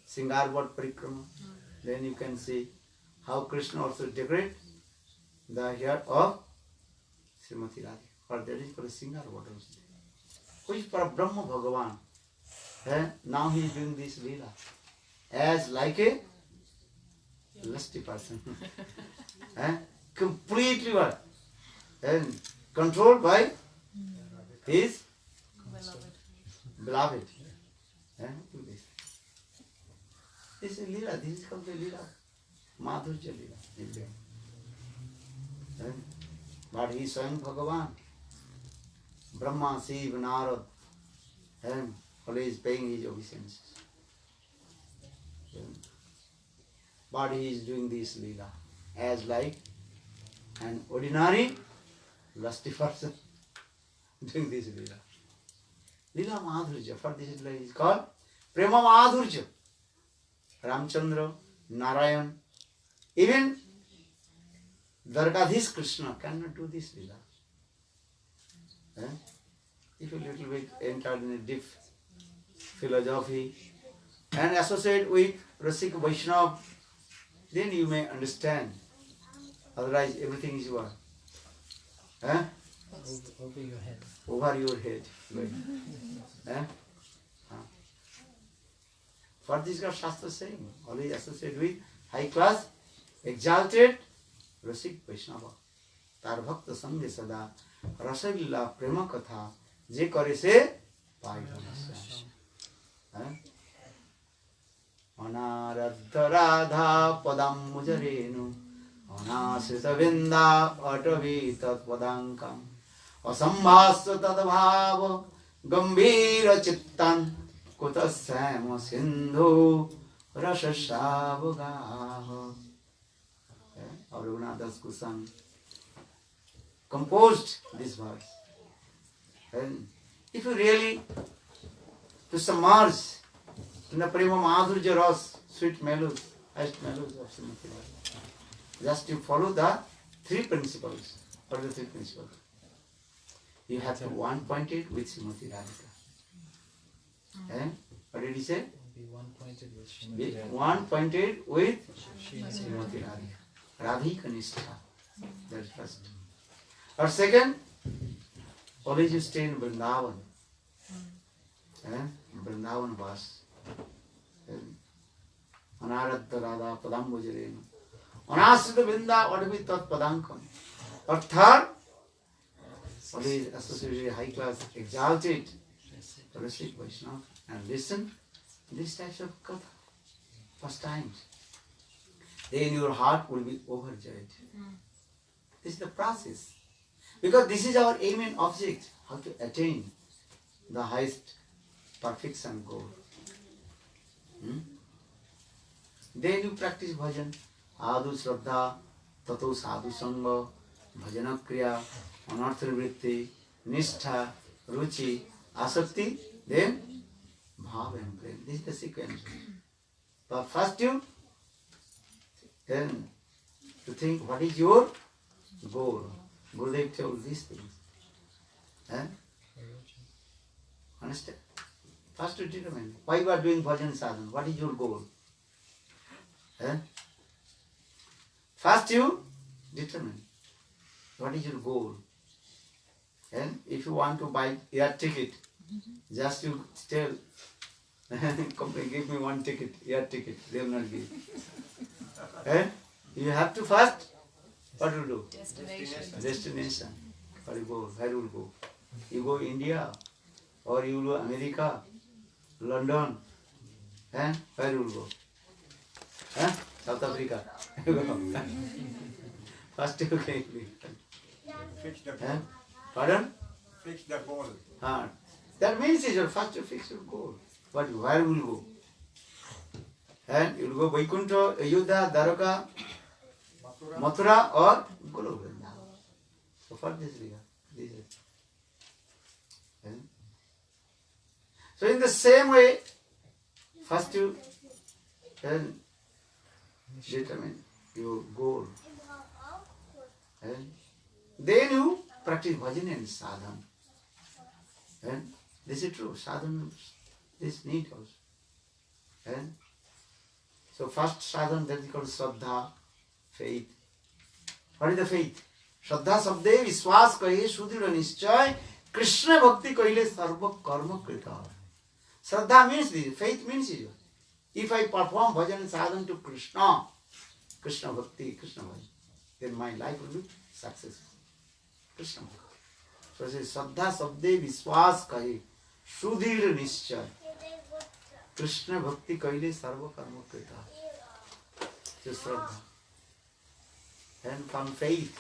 S1: Singarvat Parikrama, then you can see how Krishna also decorate the hair of Srimati Radhika. Or that is called Singarvat also. Who is for Brahma Bhagavan? Now he is doing this Leela as like a lusty person. Completely what? And controlled by his beloved. This is Leela. This is called the Leela. Madhurya Leela. But he is Swayam Bhagavan. Brahma, Shiva, Narad, and always paying his obeisances. But he is doing this Leela as like an ordinary lusty person doing this Leela. Leela Madhurya, for this is called Prema Madhurya. Ramchandra, Narayan, even Dwarkadhish Krishna cannot do this Leela. If you little bit enter in a deep philosophy and associate with Rasik Vaishnava, then you may understand. Otherwise, everything is what?
S2: Over your head.
S1: Over your head. For this God Shastra saying, always associate with high class, exalted Rasik Vaishnava. Tar bhakta sange sada rasalila prema katha je kare se pai Anaradha radha padam mujarenu anasita vinda atavi tat padankam asambhasya tadbhava gambhira chittan kutasama sindhu rasasavagaha. Raghunath Das Goswami composed this verse. And if you really to submerge in the Prema Madhurya Ras, sweet mellows, highest mellows of Srimati Radhika, just you follow the three principles. What are the three principles? You have to one pointed with Srimati Radhika. And what did he say?
S2: Be one pointed with
S1: Be
S2: Srimati Radhika.
S1: one pointed with
S2: Srimati
S1: Srimati Radhika. Radhika Nishtha. That is first. Or second, always you stay in Vrindavan. Vrindavan Vas. Anaradha Radha Padam Bhujarenu. Anasrita Vinda Vadavi Tat Padankam. Or third, always associated with high class, exalted, Rasik Vaishnava. And listen this types of katha. First times. Then your heart will be overjoyed. This is the process. Because this is our aim and object, how to attain the highest perfection goal. Then you practice bhajan, adu shraddha, tato sadhu sangha, bhajana kriya, anartha vritti, nishtha, ruchi, asakti, then bhav and prem. This is the sequence. But first you then to think what is your goal. Gurudev told these things. Understand? First to determine why you are doing bhajan sadhana. What is your goal? First you determine what is your goal? And if you want to buy air ticket, just you tell, company, give me one ticket, air ticket, they will not give. And you have to first, what you do? Destination. Where you go? Where you will go? You go India, or you go America, London, and where you will go? South Africa. First you can
S5: Fix the goal.
S1: pardon?
S5: Fix the goal.
S1: That means you first to fix your goal. But where will you go? And you will go Vaikuntha, Ayodhya, Dwaraka, Mathura or Guru Vrindavan. So for this regard, this is. So in the same way, first you determine your goal. And then you practice bhajan and sadhana. And this is true, sadhana is need also. And so first sadhana that is called Shraddha, faith. What is the faith? Shraddha sabde vishwas kahe sudhira nischay Krishna bhakti kahile sarva karma krita. Shraddha means this, faith means this. If I perform bhajan and sadhana to Krishna, Krishna bhakti, Krishna bhajan, then my life will be successful. Krishna bhakti. So it says, Shraddha sabde vishwas kahe sudhira nischay Krishna bhakti kahile sarva karma krita. So Shraddha. And from faith,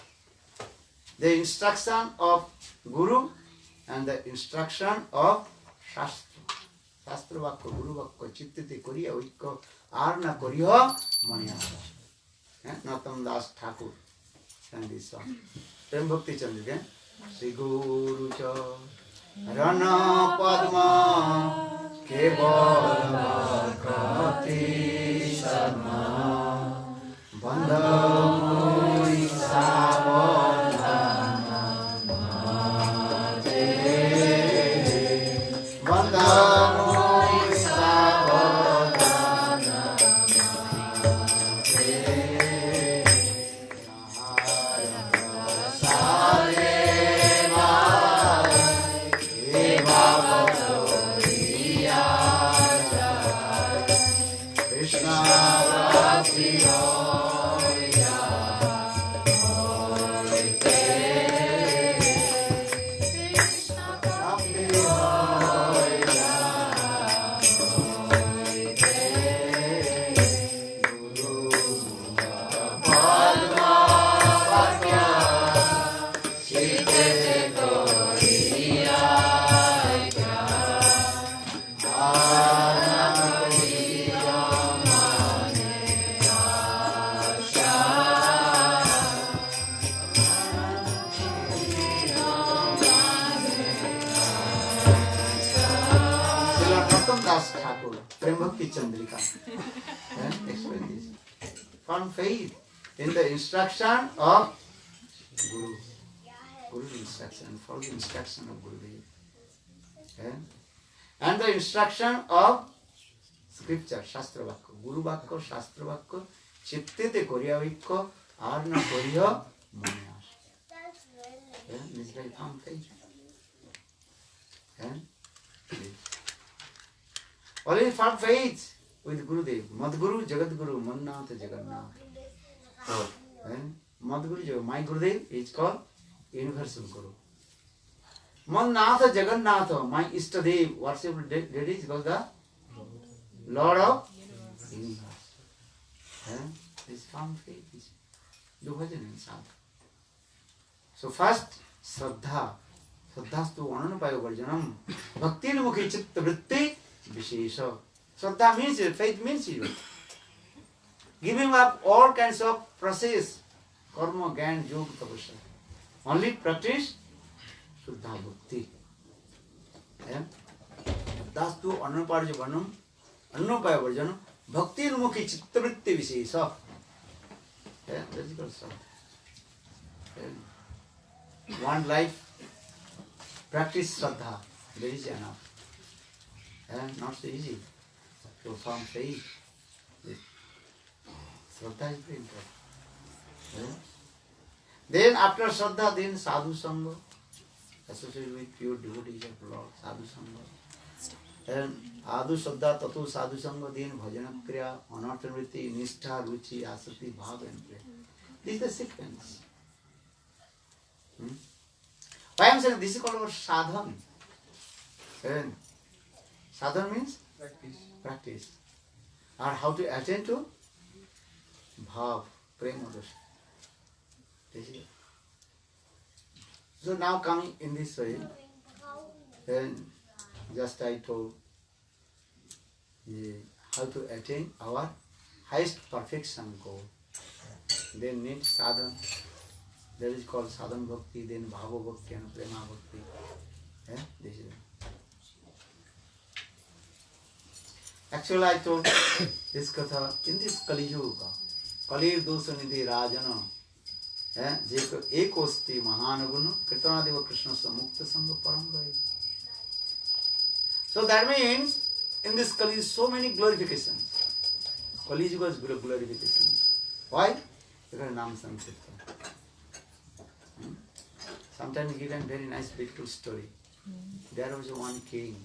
S1: the instruction of Guru and the instruction of Shastra. Shastra vakka, Guru vakka, chittite koriya oikka, arna koriya maniyasa. Natam Das Thakur sang this song. Prem Bhakti Chandrika. Sri Guru cha Rana Padma Kevala Vakati Sarma Bandhamuri Savadhana Mate Bandhamuri Savadhana From faith in the instruction of Guru. Guru's instruction, follow the instruction of Gurudev. And the instruction of scripture, Shastra Vakka. Guru Vakka, Shastra Vakka, Chittite Koriya Vikka, Arna Koriya Maniyas. This is from faith. Only from faith with Gurudev. Madguru, Jagadguru, Mannath, Jagannath. Madguru, my Gurudev is called Universal Guru. Mannath, Jagannath, my Ishtadev, worshipful deity is called the Lord of Universe. This from faith is do bhajan and sadhana. So first, Shraddha. Shraddhastu ananupaya varjanam. Bhakti mukhi chitta vritti vishesha. Shraddha means faith means giving up all kinds of process, karma, gyan, yoga, tapasya. Only practice Shuddha Bhakti. Shraddhastu ananupaya varjanam. Bhakti mukhi chitta vritti vishesha. That is called Shraddha. One life, practice Shraddha, that is enough. Not so easy. To form faith, Shraddha is very important. Then after Shraddha, then Sadhu Sangha, associated with pure devotees of Lord, Sadhu Sangha. Then Adhu Shraddha, Tatu Sadhu Sangha, then Bhajana Kriya, Anarthanvriti, Nishtha, Ruchi, Asati, Bhav and Prayer. This is the sequence. Why I am saying this is called sadhan. And sadhan means
S5: Practice.
S1: practice. Or how to attend to bhav, prema dosa. This is it. So now coming in this way, then just I told how to attain our highest perfection goal. Then need sadhan. That is called sadhan bhakti, then bhava bhakti and prema bhakti. This is it. Actually, I told this katha in this Kali Yuga. Kalir dosa nidhi rajana. Jeko ekosti mahanaguna kritanadeva Krishna samukta sangha paramgaya. So that means in this Kali so many glorifications. Kali Yuga is glorification. Why? Because Nam Sankirtan. Sometimes given very nice beautiful story. There was one king.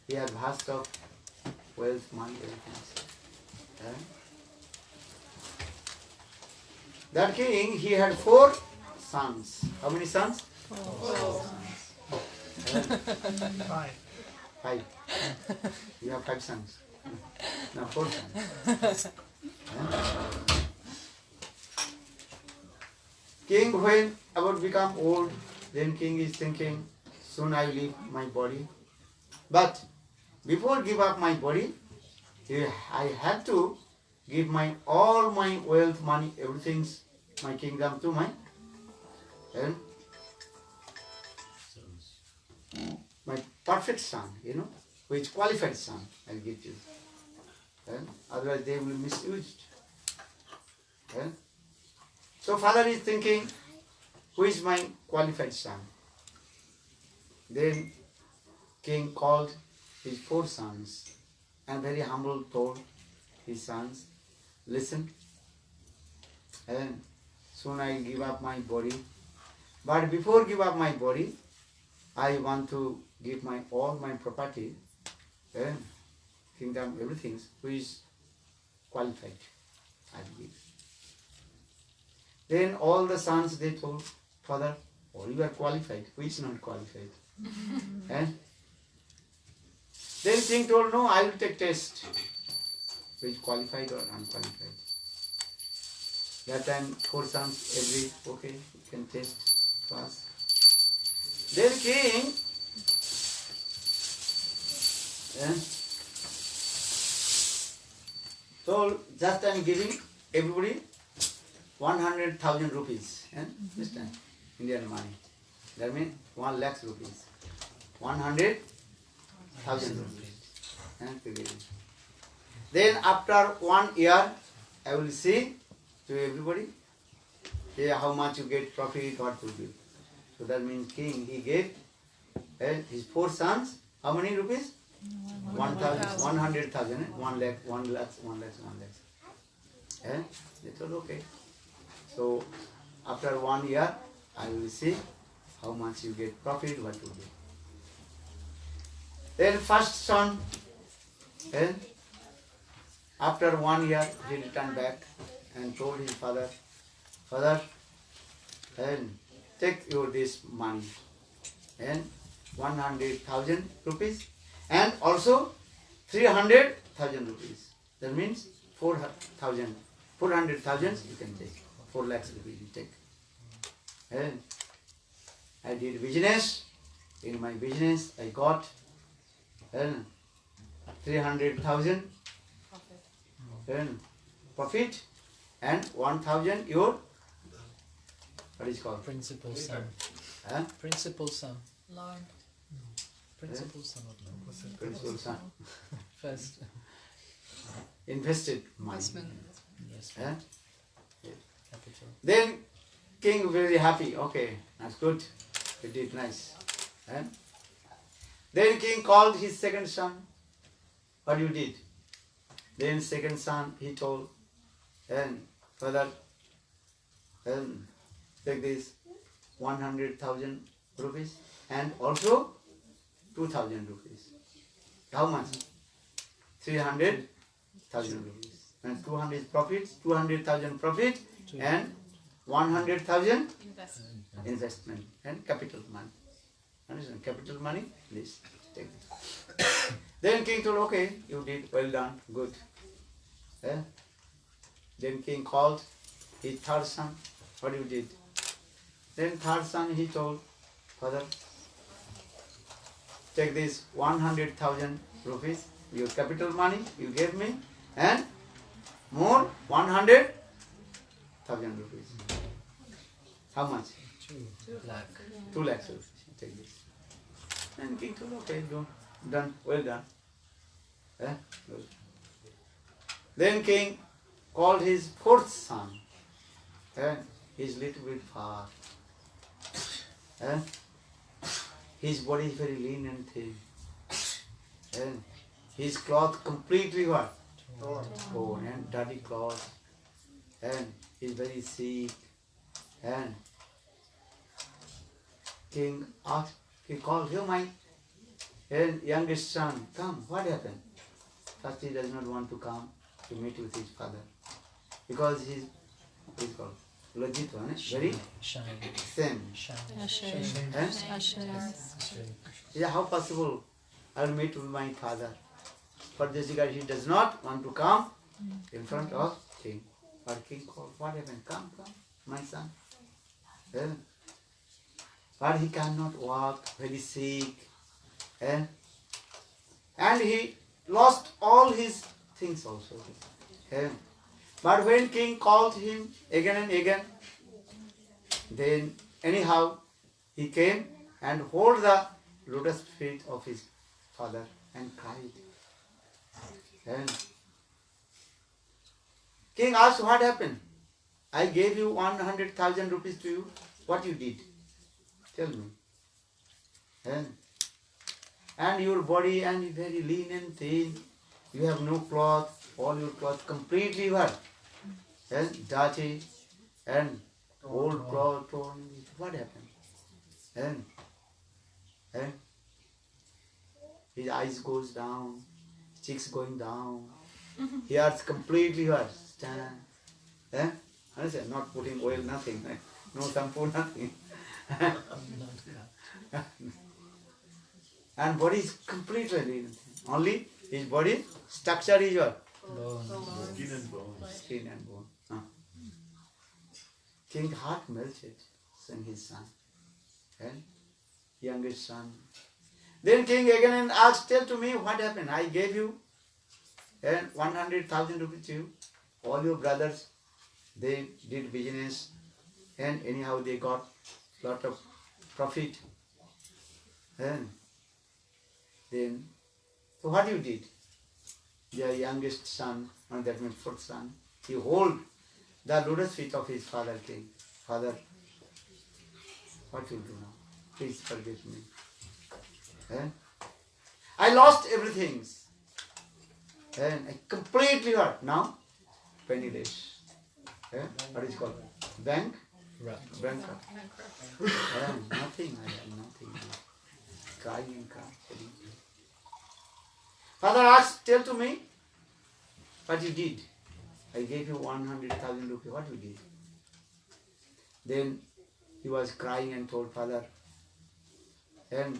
S1: He had vast of wealth, money, everything. That king, he had 4 sons. How many sons?
S3: 4.
S2: 5.
S1: 5. You have 5 sons. No, 4 sons. King, when about to become old, then king is thinking, soon I leave my body. But before give up my body, I had to give all my wealth, money, everything, my kingdom to my perfect son, who is qualified son, I'll give you. Otherwise they will misuse it. So father is thinking, who is my qualified son? Then king called his 4 sons and very humble told his sons, listen, and soon I give up my body. But before give up my body, I want to give all my property and kingdom, everything, who is qualified, I will give. Then all the sons, they told, father, all you are qualified, who is not qualified? And then king told, no, I will take test, who is qualified or unqualified. That time 4 sons agreed, okay, you can test first. Then king told, just I am giving everybody 100,000 rupees. This time, Indian money. That means 1 lakh rupees. 100,000 rupees. Then after 1 year, I will see to everybody how much you get profit, what to give. So that means king, he gave his 4 sons, how many rupees? 100,000, 1 lakh. They told, okay. So after 1 year, I will see how much you get profit, what to do. Then first son, after 1 year, he returned back and told his father, father, take this money and 100,000 rupees and also 300,000 rupees. That means 400,000 you can take. 4 lakhs rupees you take. And I did business. In my business, I got 300,000 profit and 1,000 your, what is called?
S2: Principal sum. Principal sum.
S3: Loan.
S2: Principal sum of loan.
S1: Principal son.
S2: First.
S1: Invested money.
S3: Investment.
S2: Yes. Capital.
S1: Then king very happy. Okay, that's good. You did nice. Then king called his second son. What you did? Then second son he told, father, take this 100,000 rupees and also 2,000 rupees. How much? 300,000 rupees. And 200 profit, 200,000 profit and 100,000
S3: Investment.
S1: investment and capital money. Understand? Capital money, this. Take this. Then king told, okay, you did, well done, good. Then king called his third son, what you did? Then third son he told, father, take this 100,000 rupees, your capital money you gave me, and more 100,000 rupees. How much?
S2: 2 lakh.
S1: 2 lakhs rupees. Take this. And king told, okay, done, well done. Good. Then king called his fourth son, and he's little bit far. His body is very lean and thin. And his cloth completely what? Torn and dirty cloth. And he's very sick. And king asked, he called, "Here, my youngest son, come, what happened?" First he does not want to come to meet with his father. Because he's called Lajit one, very
S2: Shine.
S1: same.
S2: Shine.
S1: Yeah, how possible I will meet with my father? For this regard, he does not want to come in front of king. But king called, what happened? Come, my son. But he cannot walk, very sick. And he lost all his things also. But when king called him again and again, then anyhow he came and hold the lotus feet of his father and cried. And king asked, what happened? I gave you 100,000 rupees to you. What you did? Tell me. And your body and very lean and thin. You have no cloth. All your cloth completely what? Dirty and old cloth torn. What happened? And his eyes goes down, cheeks going down. Ears completely what? Stand. Understand? Not putting oil, nothing. No shampoo, nothing. And body is completely lean. Only his body structure is what?
S2: Bone.
S5: Skin and bone.
S1: Skin and bone. King heart melted, saying his son. And youngest son. Then king again and asked, tell to me what happened. I gave you 100,000 rupees to you. All your brothers, they did business and anyhow they got lot of profit. And then, so what you did? Their youngest son, and that means fourth son, he hold the lotus feet of his father king. Father, what you do now? Please forgive me. I lost everything. And I completely hurt. Now, penniless. What is it called? Bank?
S2: Right.
S1: Bankrupt. Nothing, I have nothing. Crying. Father asked, tell to me what you did. I gave you 100,000 rupees. What you did? Then he was crying and told father, and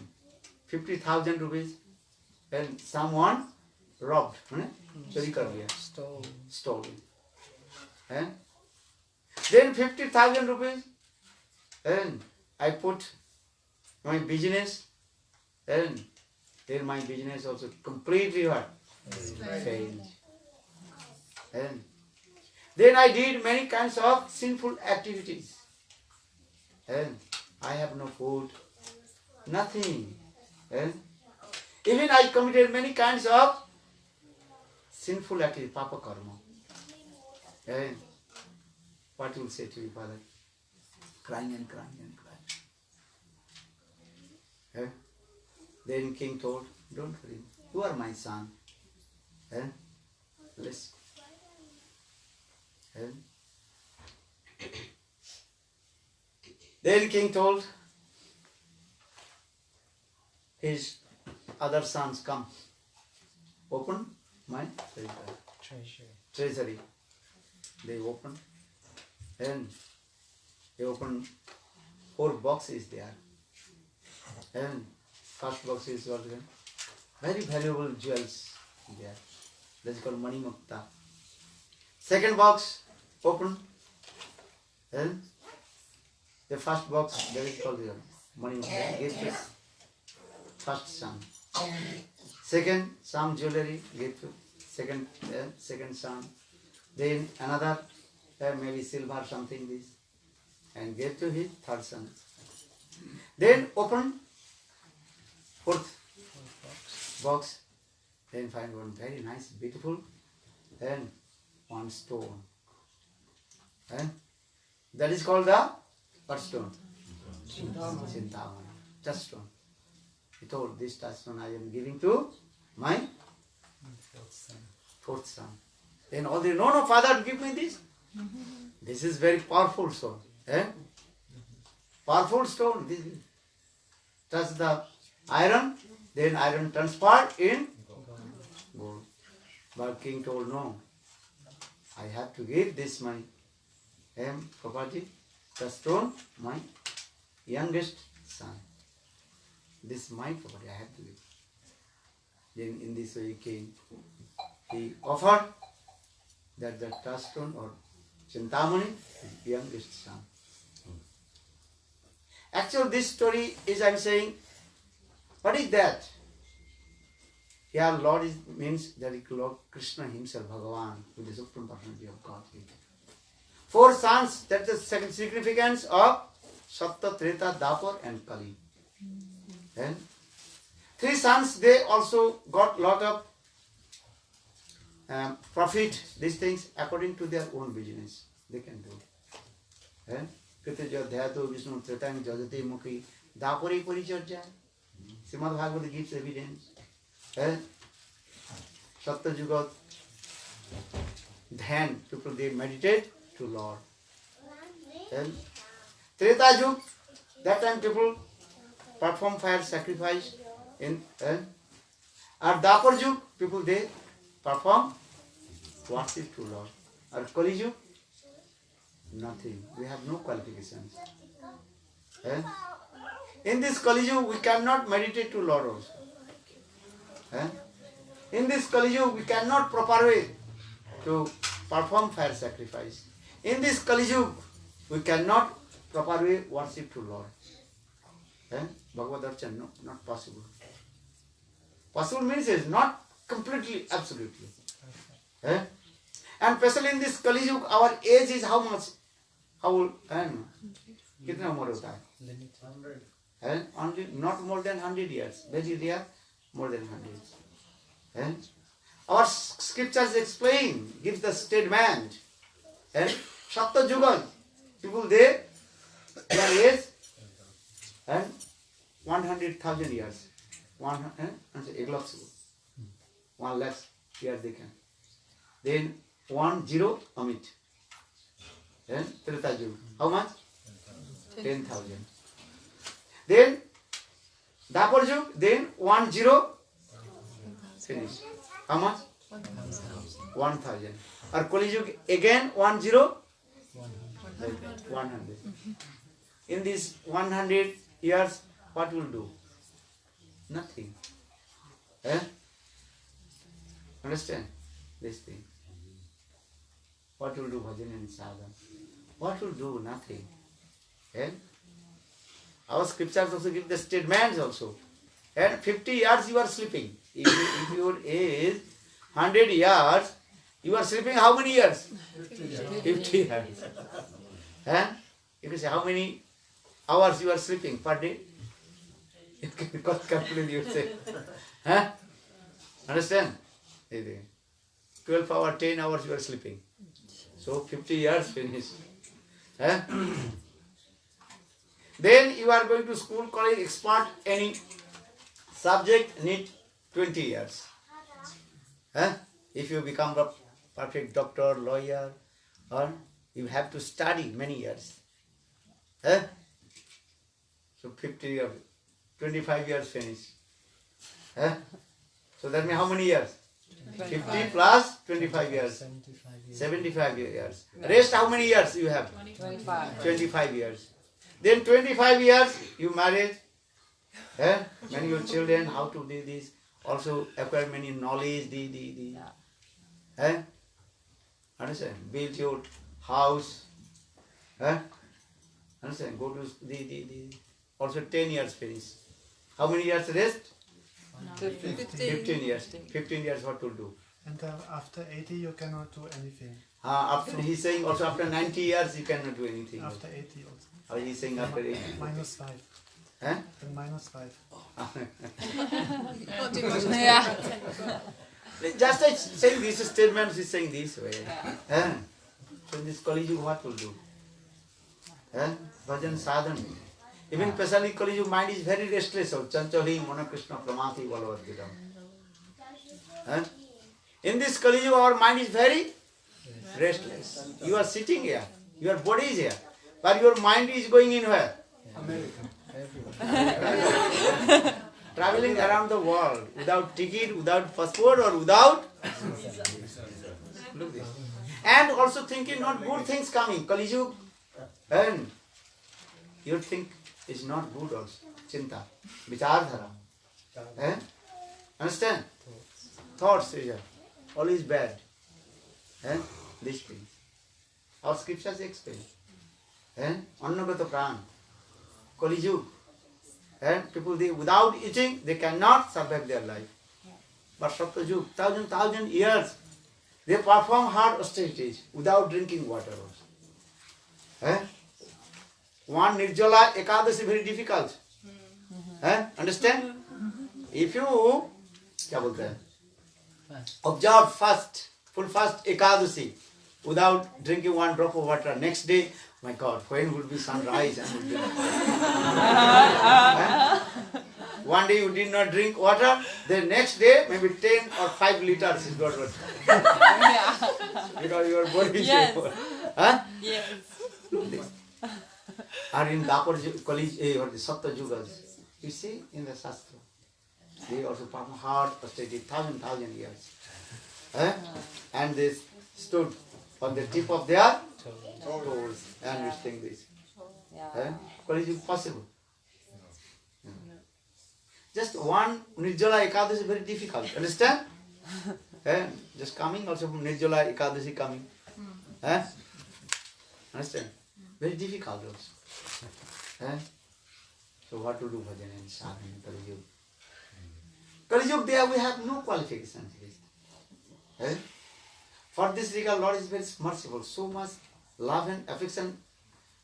S1: 50,000 rupees, and someone robbed. Chori kar liya. Stolen. And then 50,000 rupees, and I put my business, and then my business also completely what? Failed. And then I did many kinds of sinful activities. And I have no food, nothing. And even I committed many kinds of sinful activities, papa karma. And what will say to you, father? Crying and crying and crying. Then king told, don't worry, you are my son. Listen. Then king told his other sons, come, open my treasury. They opened, and they opened 4 boxes there. And first box is what? Very valuable jewels there. That's called Mani Mukta. Second box open, and the first box that is called Mani Mukta gave to first son. Second, some jewelry gave to second son. Then another, maybe silver something this, and gave to his third son. Then open 4th box. Then find one very nice, beautiful, and one stone. And that is called the what stone? Chintamani. Touchstone. He told, this touchstone I am giving to my 4th son. Then all they, no, father, give me this. This is very powerful stone. Powerful stone. This touch the iron, then iron transferred in gold. But king told, no, I have to give this my property, the stone, my youngest son. This is my property, I have to give. Then in this way king, he offered that the touchstone or Chintamani, his youngest son. Actually, this story is, I'm saying, what is that? Here, Lord means that Lord Krishna himself, Bhagavan, with the supreme personality of God. 4 sons, that's the second significance of Satya, Treta, Dapur and Kali. And 3 sons, they also got lot of profit, these things, according to their own business. They can do. And Kritya Dhyato Vishnu Tretang Jajati Mukhi Dapuri Purichorja. Srimad Bhagavad gives evidence. And Satya Yuga Dhyan, people they meditate to Lord. And Treta Yuga, that time people perform fire sacrifice in at Dapur Yuga, people they perform worship to Lord. At Kali Yuga, nothing. We have no qualifications. In this Kali Yuga, we cannot meditate to Lord also. In this Kali Yuga, we cannot proper way to perform fire sacrifice. In this Kali Yuga, we cannot proper way worship to Lord. Bhagavad Archan, no, not possible. Possible means is not completely, absolutely. And especially in this Kali Yuga, our age is how much? How old? Kitna umar hota hai? Only not more than 100 years. Very rare, more than 100. Our scriptures explain, give the statement. Satya Yuga, people their age and 100,000 years. 1 lakh years they can. Then 10 Amit. Treta Yuga. How much? 10,000. Then Dapur Yuga, then 10 finish. How much? 1,000. Or Kali Yuga again 10 100. In these 100 years, what will do? Nothing. Understand this thing? What will do bhajan and sadhana? What will do? Nothing. Our scriptures also give the statements also. At 50 years you are sleeping. If your age 100 years, you are sleeping how many years? 50 years. You can say how many hours you are sleeping per day? You can calculate yourself. Understand? 12 hours, 10 hours you are sleeping. So 50 years finish. Then you are going to school, college, expert, any subject need 20 years. If you become a perfect doctor, lawyer, or you have to study many years. So 50 years, 25 years finished. Eh? So that means how many years? 50 plus 25 years.
S2: 75 years.
S1: 75 years. Rest how many years you have?
S3: 25.
S1: 25 years. Then 25 years you married. Eh? Many your children, how to do this. Also acquire many knowledge. Eh? Understand? Build your house. Eh? Understand? Go to also 10 years finish. How many years rest? 15 years. 15 years what to do?
S6: And after 80 you cannot do anything.
S1: After he's saying also after 90 years you cannot do anything.
S6: After 80 also.
S1: Or he's saying after 80.
S6: Minus 5.
S1: Eh?
S6: Then minus 5.
S4: Not too much.
S3: Yeah.
S1: Just like saying these statements, he's saying this way. Eh? So in this Kali Yuga what will do? Eh? Bhajan sadhan. Even especially Kali Yuga mind is very restless. So Chanchali, Mona Krishna, Pramati, Valavad eh? In this Kali Yuga our mind is very restless. You are sitting here, your body is here, but your mind is going in where? Traveling around the world without ticket, without passport or without look this. And also thinking not good things coming. Kali Yuga. And you think is not good also. Chinta. Vichardhara. Eh? Understand? Thoughts is always bad. Eh? These things. Our scriptures explain. Eh? Annagata pran. Kali Yuga. And people, they, without eating, they cannot survive their life. But Satya Yuga, thousand years, they perform hard austerities without drinking water also. Eh? One Nirjala Ekadasi very difficult. Eh? Understand? If you क्या बोलते हैं? Observe fast, full fast Ekadasi without drinking one drop of water. Next day, my God, when will be sunrise and will be one day you did not drink water, the next day maybe 10 or 5 liters is got water. Because your body is full. Huh?
S3: Yes.
S1: Look this. Are in Dapur college or the Satya Yugas. You see in the Shastra. They also perform hard austerity, thousand years. And they stood on the tip of their toes and you think this. Kali Yuga possible. Just one Nirjala Ekadasi is very difficult. Understand? Just coming also from Nirjala Ekadasi coming. Understand? Very difficult also. So what to do bhajan and sadhana in Kali Yuga? Kali Yuga there we have no qualifications. For this regard Lord is very merciful. So much love and affection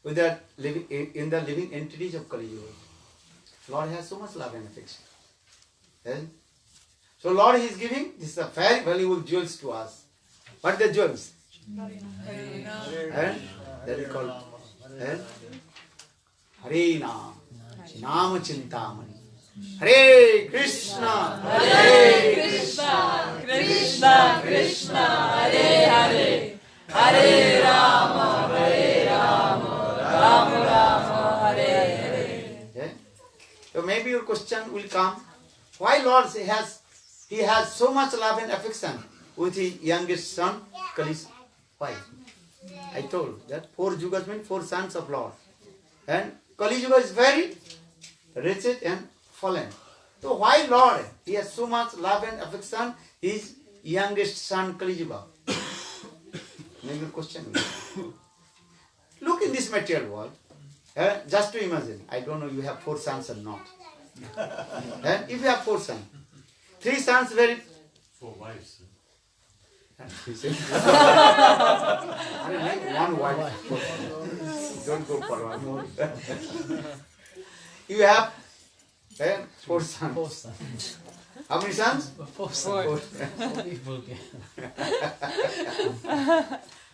S1: with the living in the living entities of Kali Yuga. Lord has so much love and affection. So Lord is giving this is very valuable jewels to us. What are the jewels? That is called Hare Nam, Nam Chintamani. Hare Krishna,
S3: Hare Krishna, Krishna Krishna, Hare Hare, Hare Rama, Hare Rama, Rama Rama, Hare Hare.
S1: So maybe your question will come, why Lord he has so much love and affection with his youngest son, Kali? Why? I told that 4 yugas mean 4 sons of Lord. And Kali Yuga is very wretched and fallen. So why Lord? He has so much love and affection, his youngest son Kali Yuga. Maybe your question will come. Look in this material world. Just to imagine, I don't know you have 4 sons or not. If you have 4 sons, 3 sons very...
S5: 4 wives.
S1: One wife. Don't go for one more. You have 4 sons.
S2: 4 sons.
S1: How many sons?
S2: 4 sons. 4 people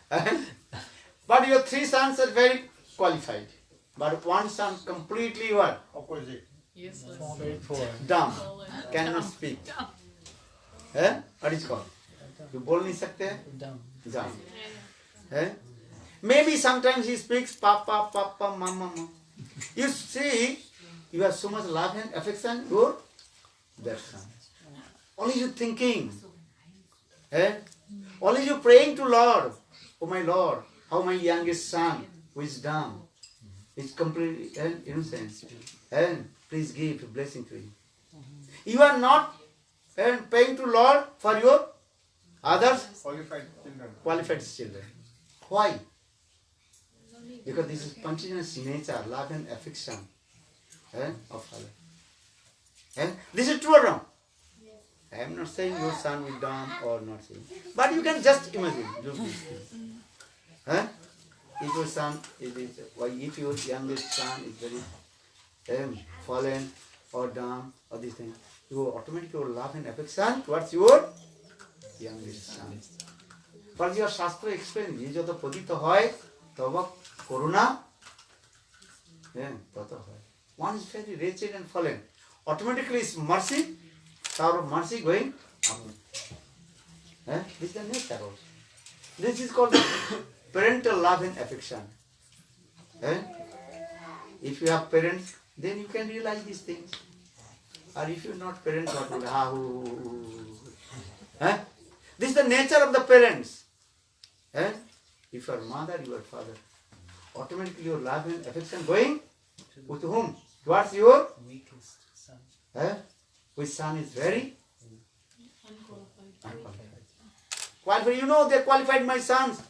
S2: can.
S1: But your 3 sons are very qualified. But 1 son completely what?
S5: Opposite.
S3: Useless.
S2: Very poor.
S1: Dumb. Cannot speak. What is called? You बोल नहीं सकते?
S2: Dumb.
S1: Dumb. Maybe sometimes he speaks papa, papa, mama, mama. You see, you have so much love and affection, your that son. Only you thinking. Only you praying to Lord. Oh my Lord, how my youngest son, who is dumb, is completely innocent. And please give blessing to him. You are not praying to Lord for your others qualified children. Why? Because this is continuous nature, love and affection of Father. And this is true or wrong? I am not saying your son will dumb or not saying. But you can just imagine. Look this thing. If your son if your youngest son is very fallen or dumb or this thing, you automatically your love and affection towards your youngest son. For your Shastra explains, ye joto padita hoy, taba koruna, tata hoy. One is very wretched and fallen. Automatically is mercy, power of mercy going up. This is the nature also. This is called parental love and affection. If you have parents, then you can realize these things. Or if you are not parents, what will This is the nature of the parents. If you are mother, you are father. Automatically your love and affection going with whom? Towards your
S2: Weakest son.
S1: which son is very unqualified. Qualified. You know, they qualified my sons.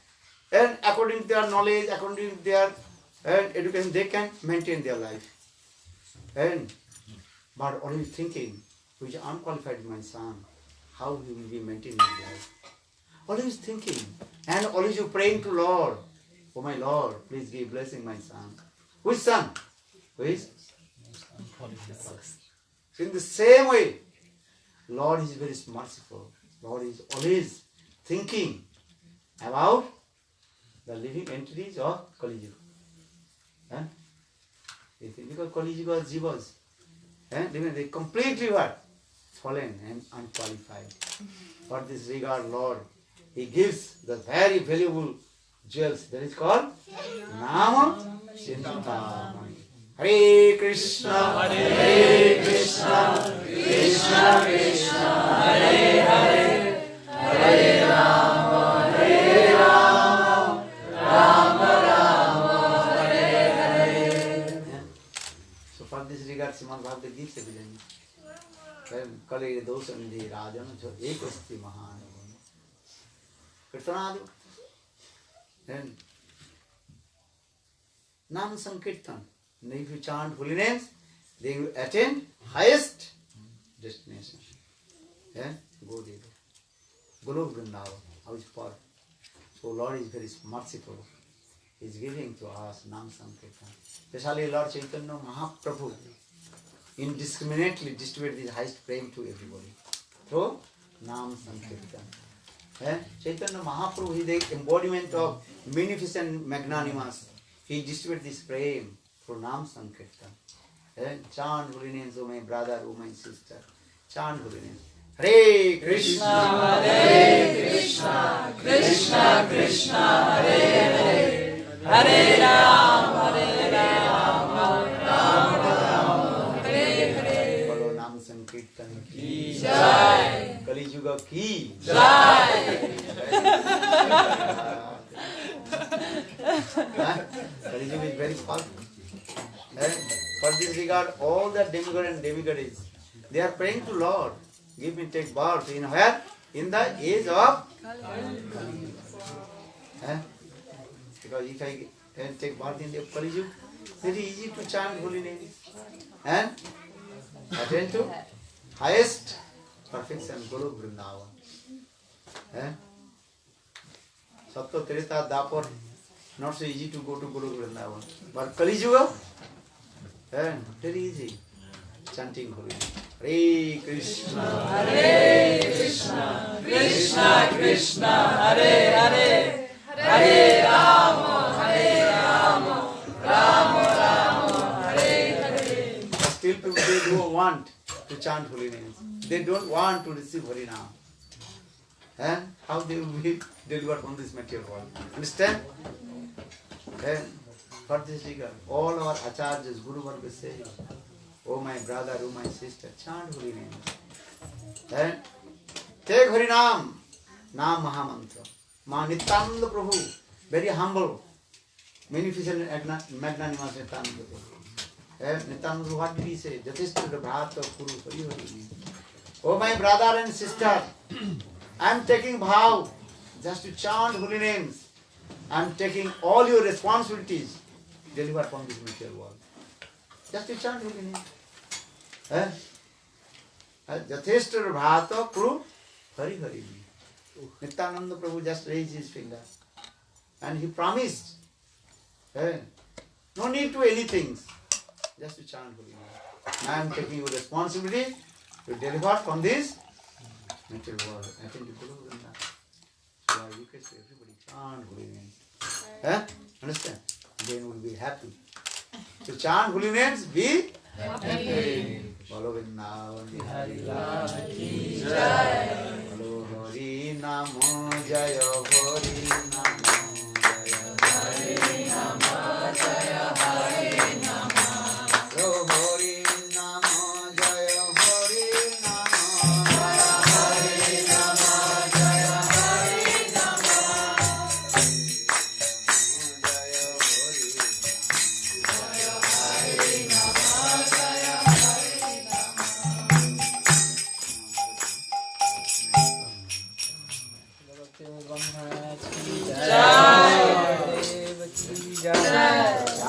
S1: And according to their knowledge, according to their education, they can maintain their life. But always thinking, which unqualified my son, how he will be maintaining his life. Always thinking, and always you praying to Lord, oh my Lord, please give blessing my son. Which son? Who is? In the same way, Lord is very merciful. Lord is always thinking about the living entities of Kali Yuga. Because Kali Yuga jivas, they completely what? Fallen and unqualified. For this regard, Lord, He gives the very valuable jewels that is called Nama Chintamani. Hare Krishna, Hare Krishna, Krishna Krishna, Hare Hare, Hare Rama, Hare Rama, Rama Rama, Hare Hare. So for this regard, Srimad Bhagavad gives evidence. Kale dosandhi rajana jo ekasti mahana. Kirtanadu. Then Nam Sankirtan. If you chant holy names, then you attain highest destination. Go there. Golok Vrindavan, how is power. So Lord is very merciful. He is giving to us Nam Sankirtan. Especially Lord Chaitanya Mahaprabhu indiscriminately distribute this highest prem to everybody. So Nam Sankirtan. Chaitanya Mahaprabhu is the embodiment of magnificent magnanimous. He distributes this prem through Nam Sankirtan. Chant holy names, oh my brother, oh my sister. Chant holy names. Hare Krishna,
S3: Hare Krishna, Krishna Krishna, Hare Hare, Hare Rama, Hare Rama, Rama Rama, Hare Hare.
S1: Follow Nam Sankirtan ki
S3: Jai.
S1: Kali Yuga ki
S3: Jai.
S1: Kali Yuga is very powerful. For this regard, all the demigod and demigods, they are praying to Lord. Give me take birth in where? In the age of Kali Yuga. Because if I take birth in the Kali Yuga, very easy to chant holy names and attain to highest perfection, Golok Vrindavan. Sattva, Treta, Dapur, not so easy to go to Golok Vrindavan. But Kali Yuga, very easy. Chanting holy name. Hare Krishna,
S3: Hare Krishna, Krishna Krishna, Hare Hare, Hare Rama, Hare Rama, Rama Rama, Hare Hare.
S1: Still people, they don't want to chant holy names. They don't want to receive Harinam. And how they will be delivered from this material world. Understand? And for this regard, all our acharyas, Guru Varga say, oh my brother, oh my sister, chant holy names. And take Harinam, Nam Mahamantra. Nityananda Prabhu, very humble, magnificent, magnanimous Nityananda Prabhu. Nityananda Prabhu, what did he say? Jatistra Bhata Kuru Hari Hari. Oh my brother and sister, I am taking vow just to chant holy names. I am taking all your responsibilities delivered from this material world. Just to chant holy names. Jatheshtra Bhata Kuru Hari Hari. Nityananda Prabhu just raised his finger and he promised, no need to anything, just to chant holy names. I am taking your responsibility to deliver from this material world. I think you could have done that. So I request everybody chant holy names. Understand? Then we'll be happy. To chant holy names, be happy. Bolo Vrindavan Bihari Lal ki Jai. Bolo Hari Namo Jaya Hari Namo Jaya Hari Namo Jaya Hari Namo. Bolo Hari Namo Jaya Hari Namo Jaya Hari Namo Jaya Hari Namo. Jaya Hari Namo Jaya Hari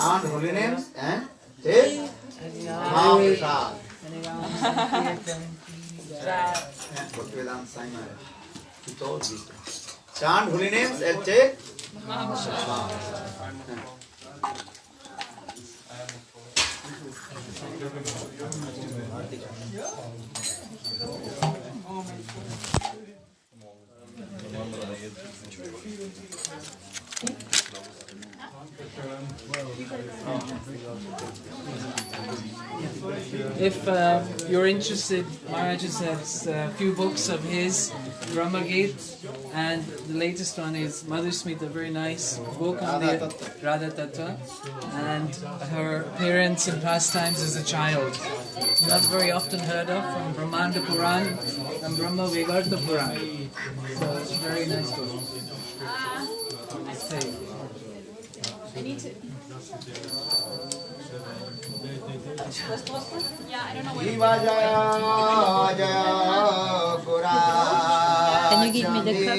S1: Chant holy names and take Mahaprasad. Bhaktivedanta Swami Maharaj, he told this. Chant holy names and take Mahaprasad.
S3: If you're interested, Maharaj has a few books of his, Brahma Gate, and the latest one is Madhusmita, a very nice book on the Radha Tattva, and her appearance and pastimes as a child. Not very often heard of, from Brahmanda Puran and Brahma Vegartha Puran. So it's a very nice book.
S4: I need to. Yeah, I don't know what.
S7: Can you give me the cup?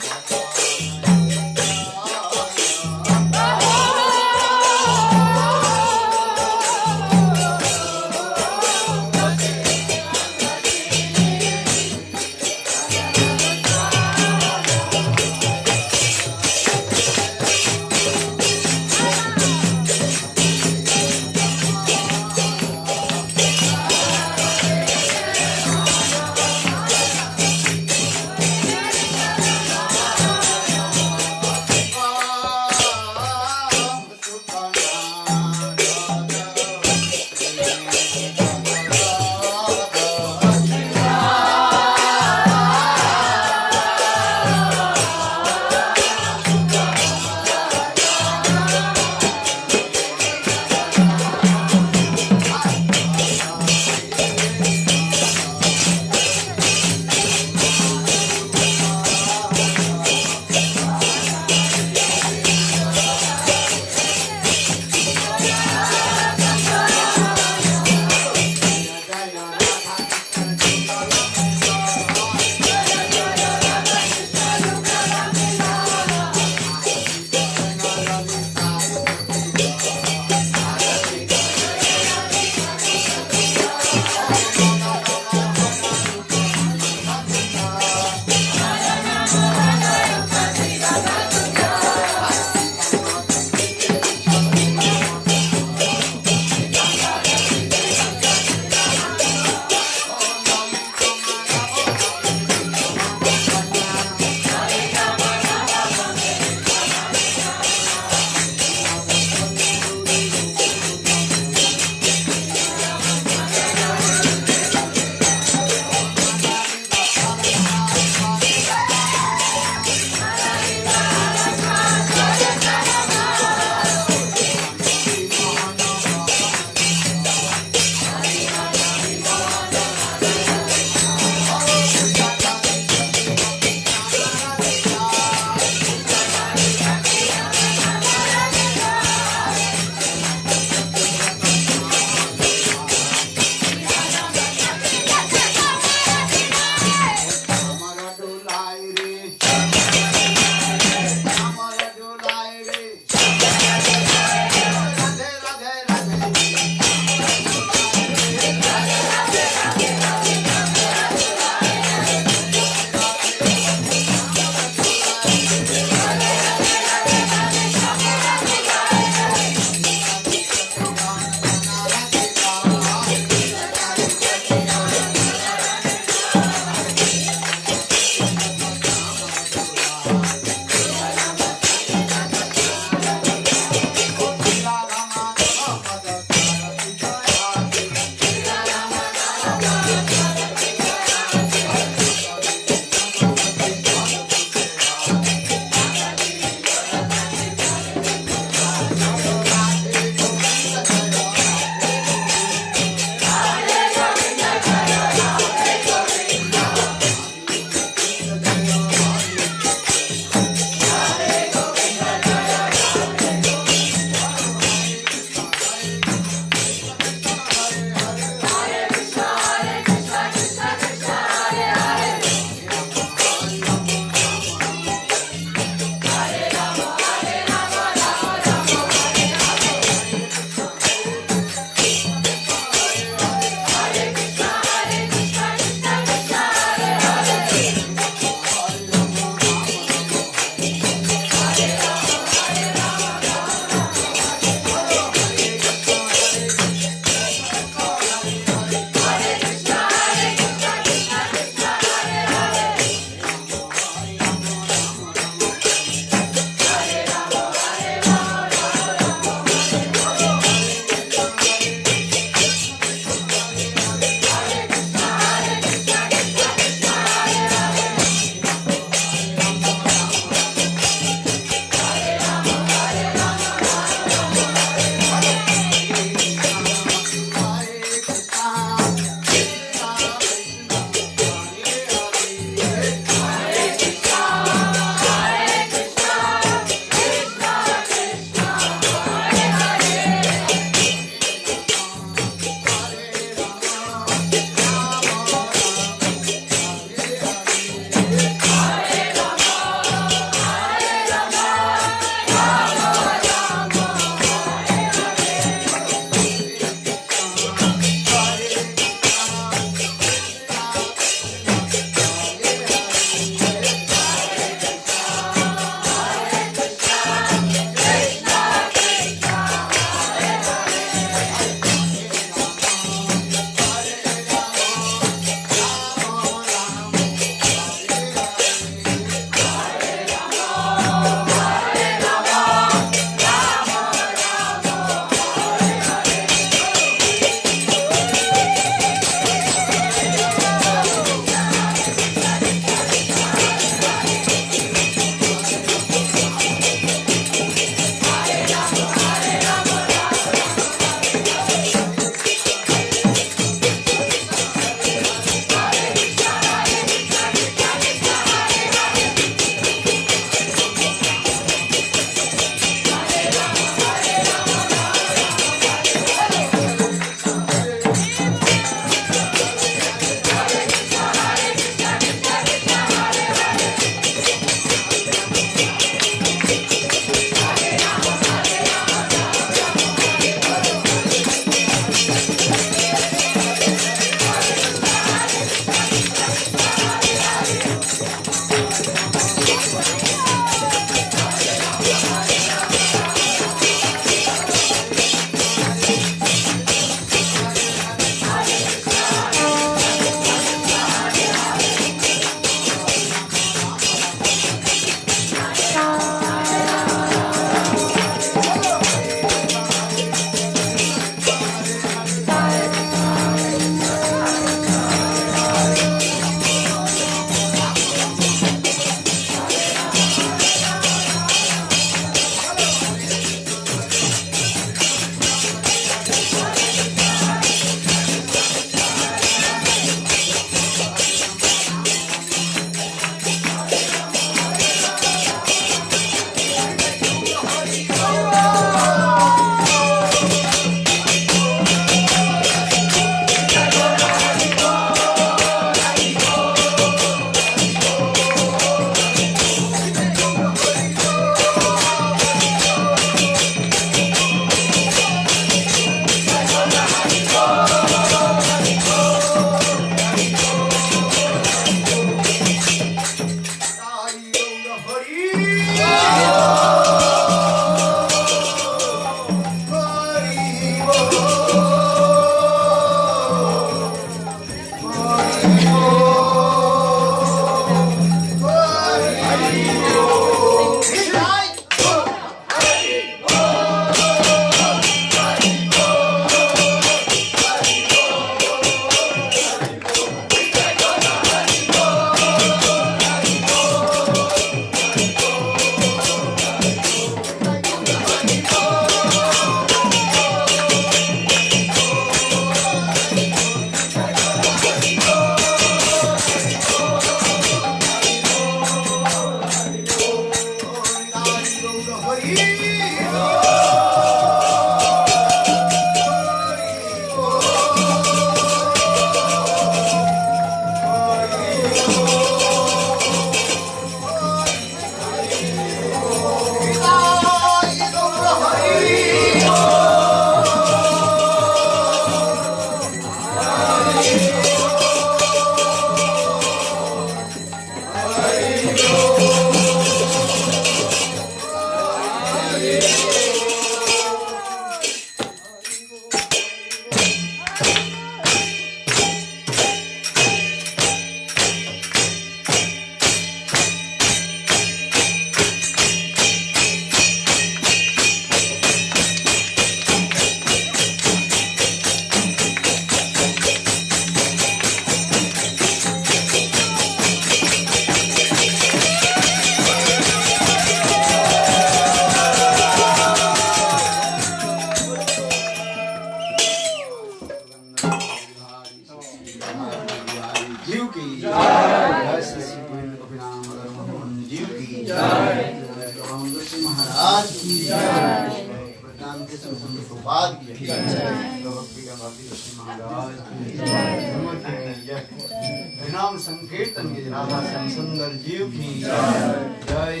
S1: नाम संकीर्तन की राधा श्याम सुंदर जीव की जय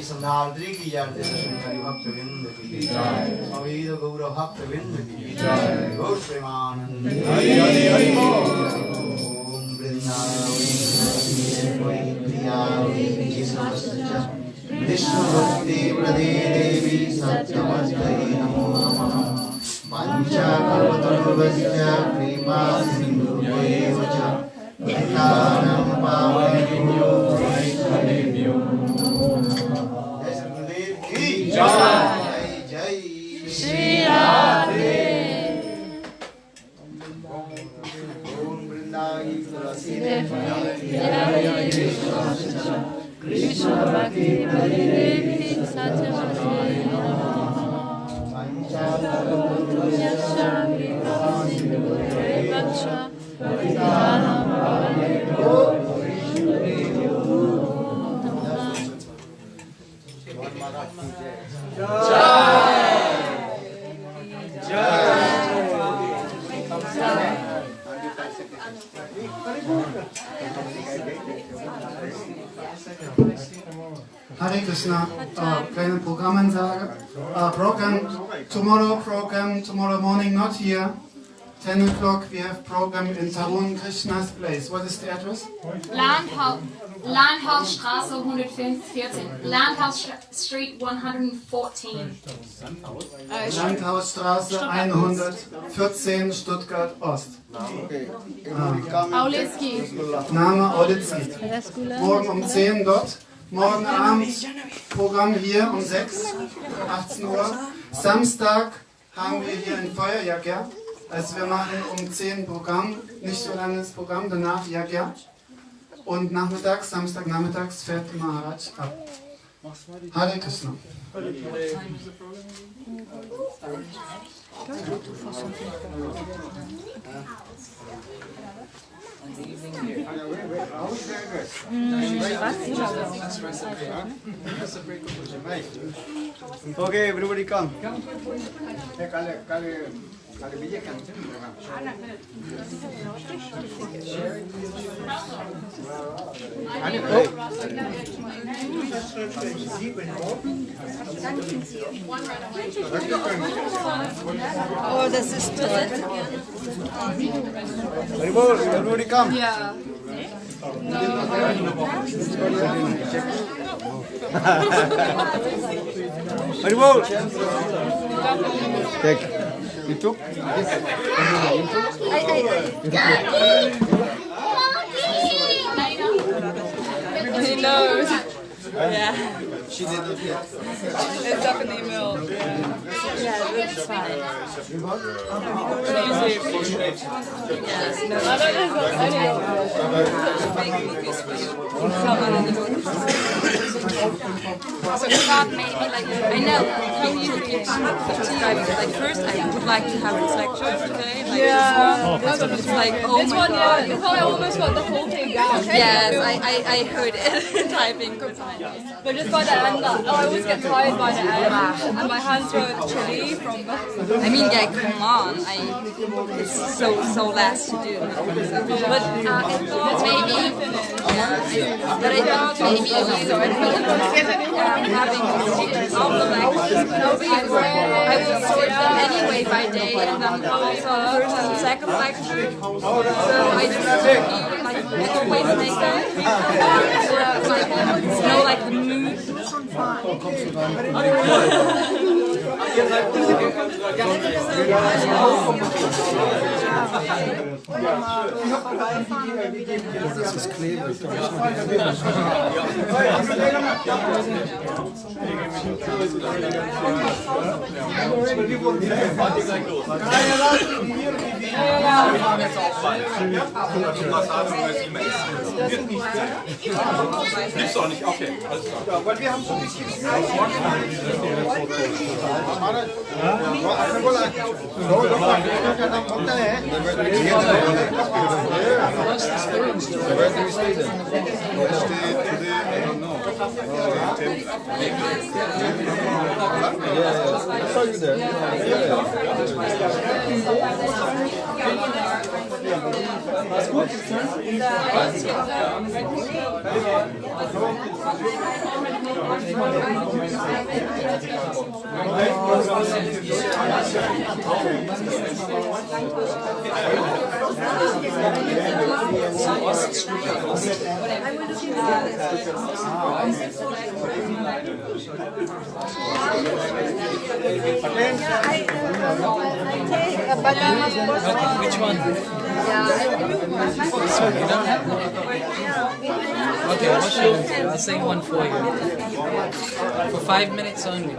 S1: संधात्री की जय सुंदरी भक्त विंद की जय अवैध गौर भक्त विंद की जय गौर प्रेमानंद ओम वृंदावन विष्णु भक्ति प्रदे देवी सत्यवत्यै नमो नमः पंचकल्पतरुभ्यश्च कृपा सिन्धुभ्यैव च पतितानां पावनेभ्यो वैष्णवेभ्यो जय श्री गुरुदेव की जय जय श्री राधे ओम वृंदावन तुलसी
S4: कृष्ण भक्ति देवी Satyavati
S6: Hare Krishna, kleine Programmansage. Tomorrow morning not here. 10 o'clock we have program in Tarun Krishna's place. What is the address?
S4: Landhausstraße 114. Landhaus Street 114.
S6: Landhausstraße 114, Stuttgart Ost.
S4: Aulitzki.
S6: Name Aulitzki. Morgen um 10 dort. Morgen Abend Programm hier um 6, 18 Uhr. Samstag haben wir hier ein Feuerjagd. Also wir machen um 10 Programm, nicht so langes Programm, danach Jagd. Und nachmittags, Samstagnachmittags fährt Maharaj ab. Hare Krishna.
S1: Okay, everybody come.
S7: Oh, das ist toll.
S1: Everybody come.
S7: Ja.
S1: Haribol. Take. You took?
S7: He knows. Yeah. She did it. It's up in the email. Yeah, that's fine. Easy. Yes. No, I don't know what I
S4: So we thought maybe like I know how you subscribe. Like first, I would like to have this lecture today. Like this one is like oh
S7: this
S4: my
S7: one,
S4: god.
S7: yeah. This one I almost got the whole thing down.
S4: Yes, I heard it typing.
S7: But just by the end, I always get tired by the end, and my hands were chilly from.
S4: I mean, yeah, come on. It's so last to do. But I thought maybe. But I thought maybe you having also like I will sort them anyway by day, and then also first and second lecture. So I just like always make them like know like the mood.
S1: Das ist klebrig.
S5: Nimmst du auch nicht? Okay, alles klar. Weil wir haben so ein bisschen
S3: Which one? Sorry, you don't have one. Okay, what should I do? I'll say one for you. For 5 minutes only.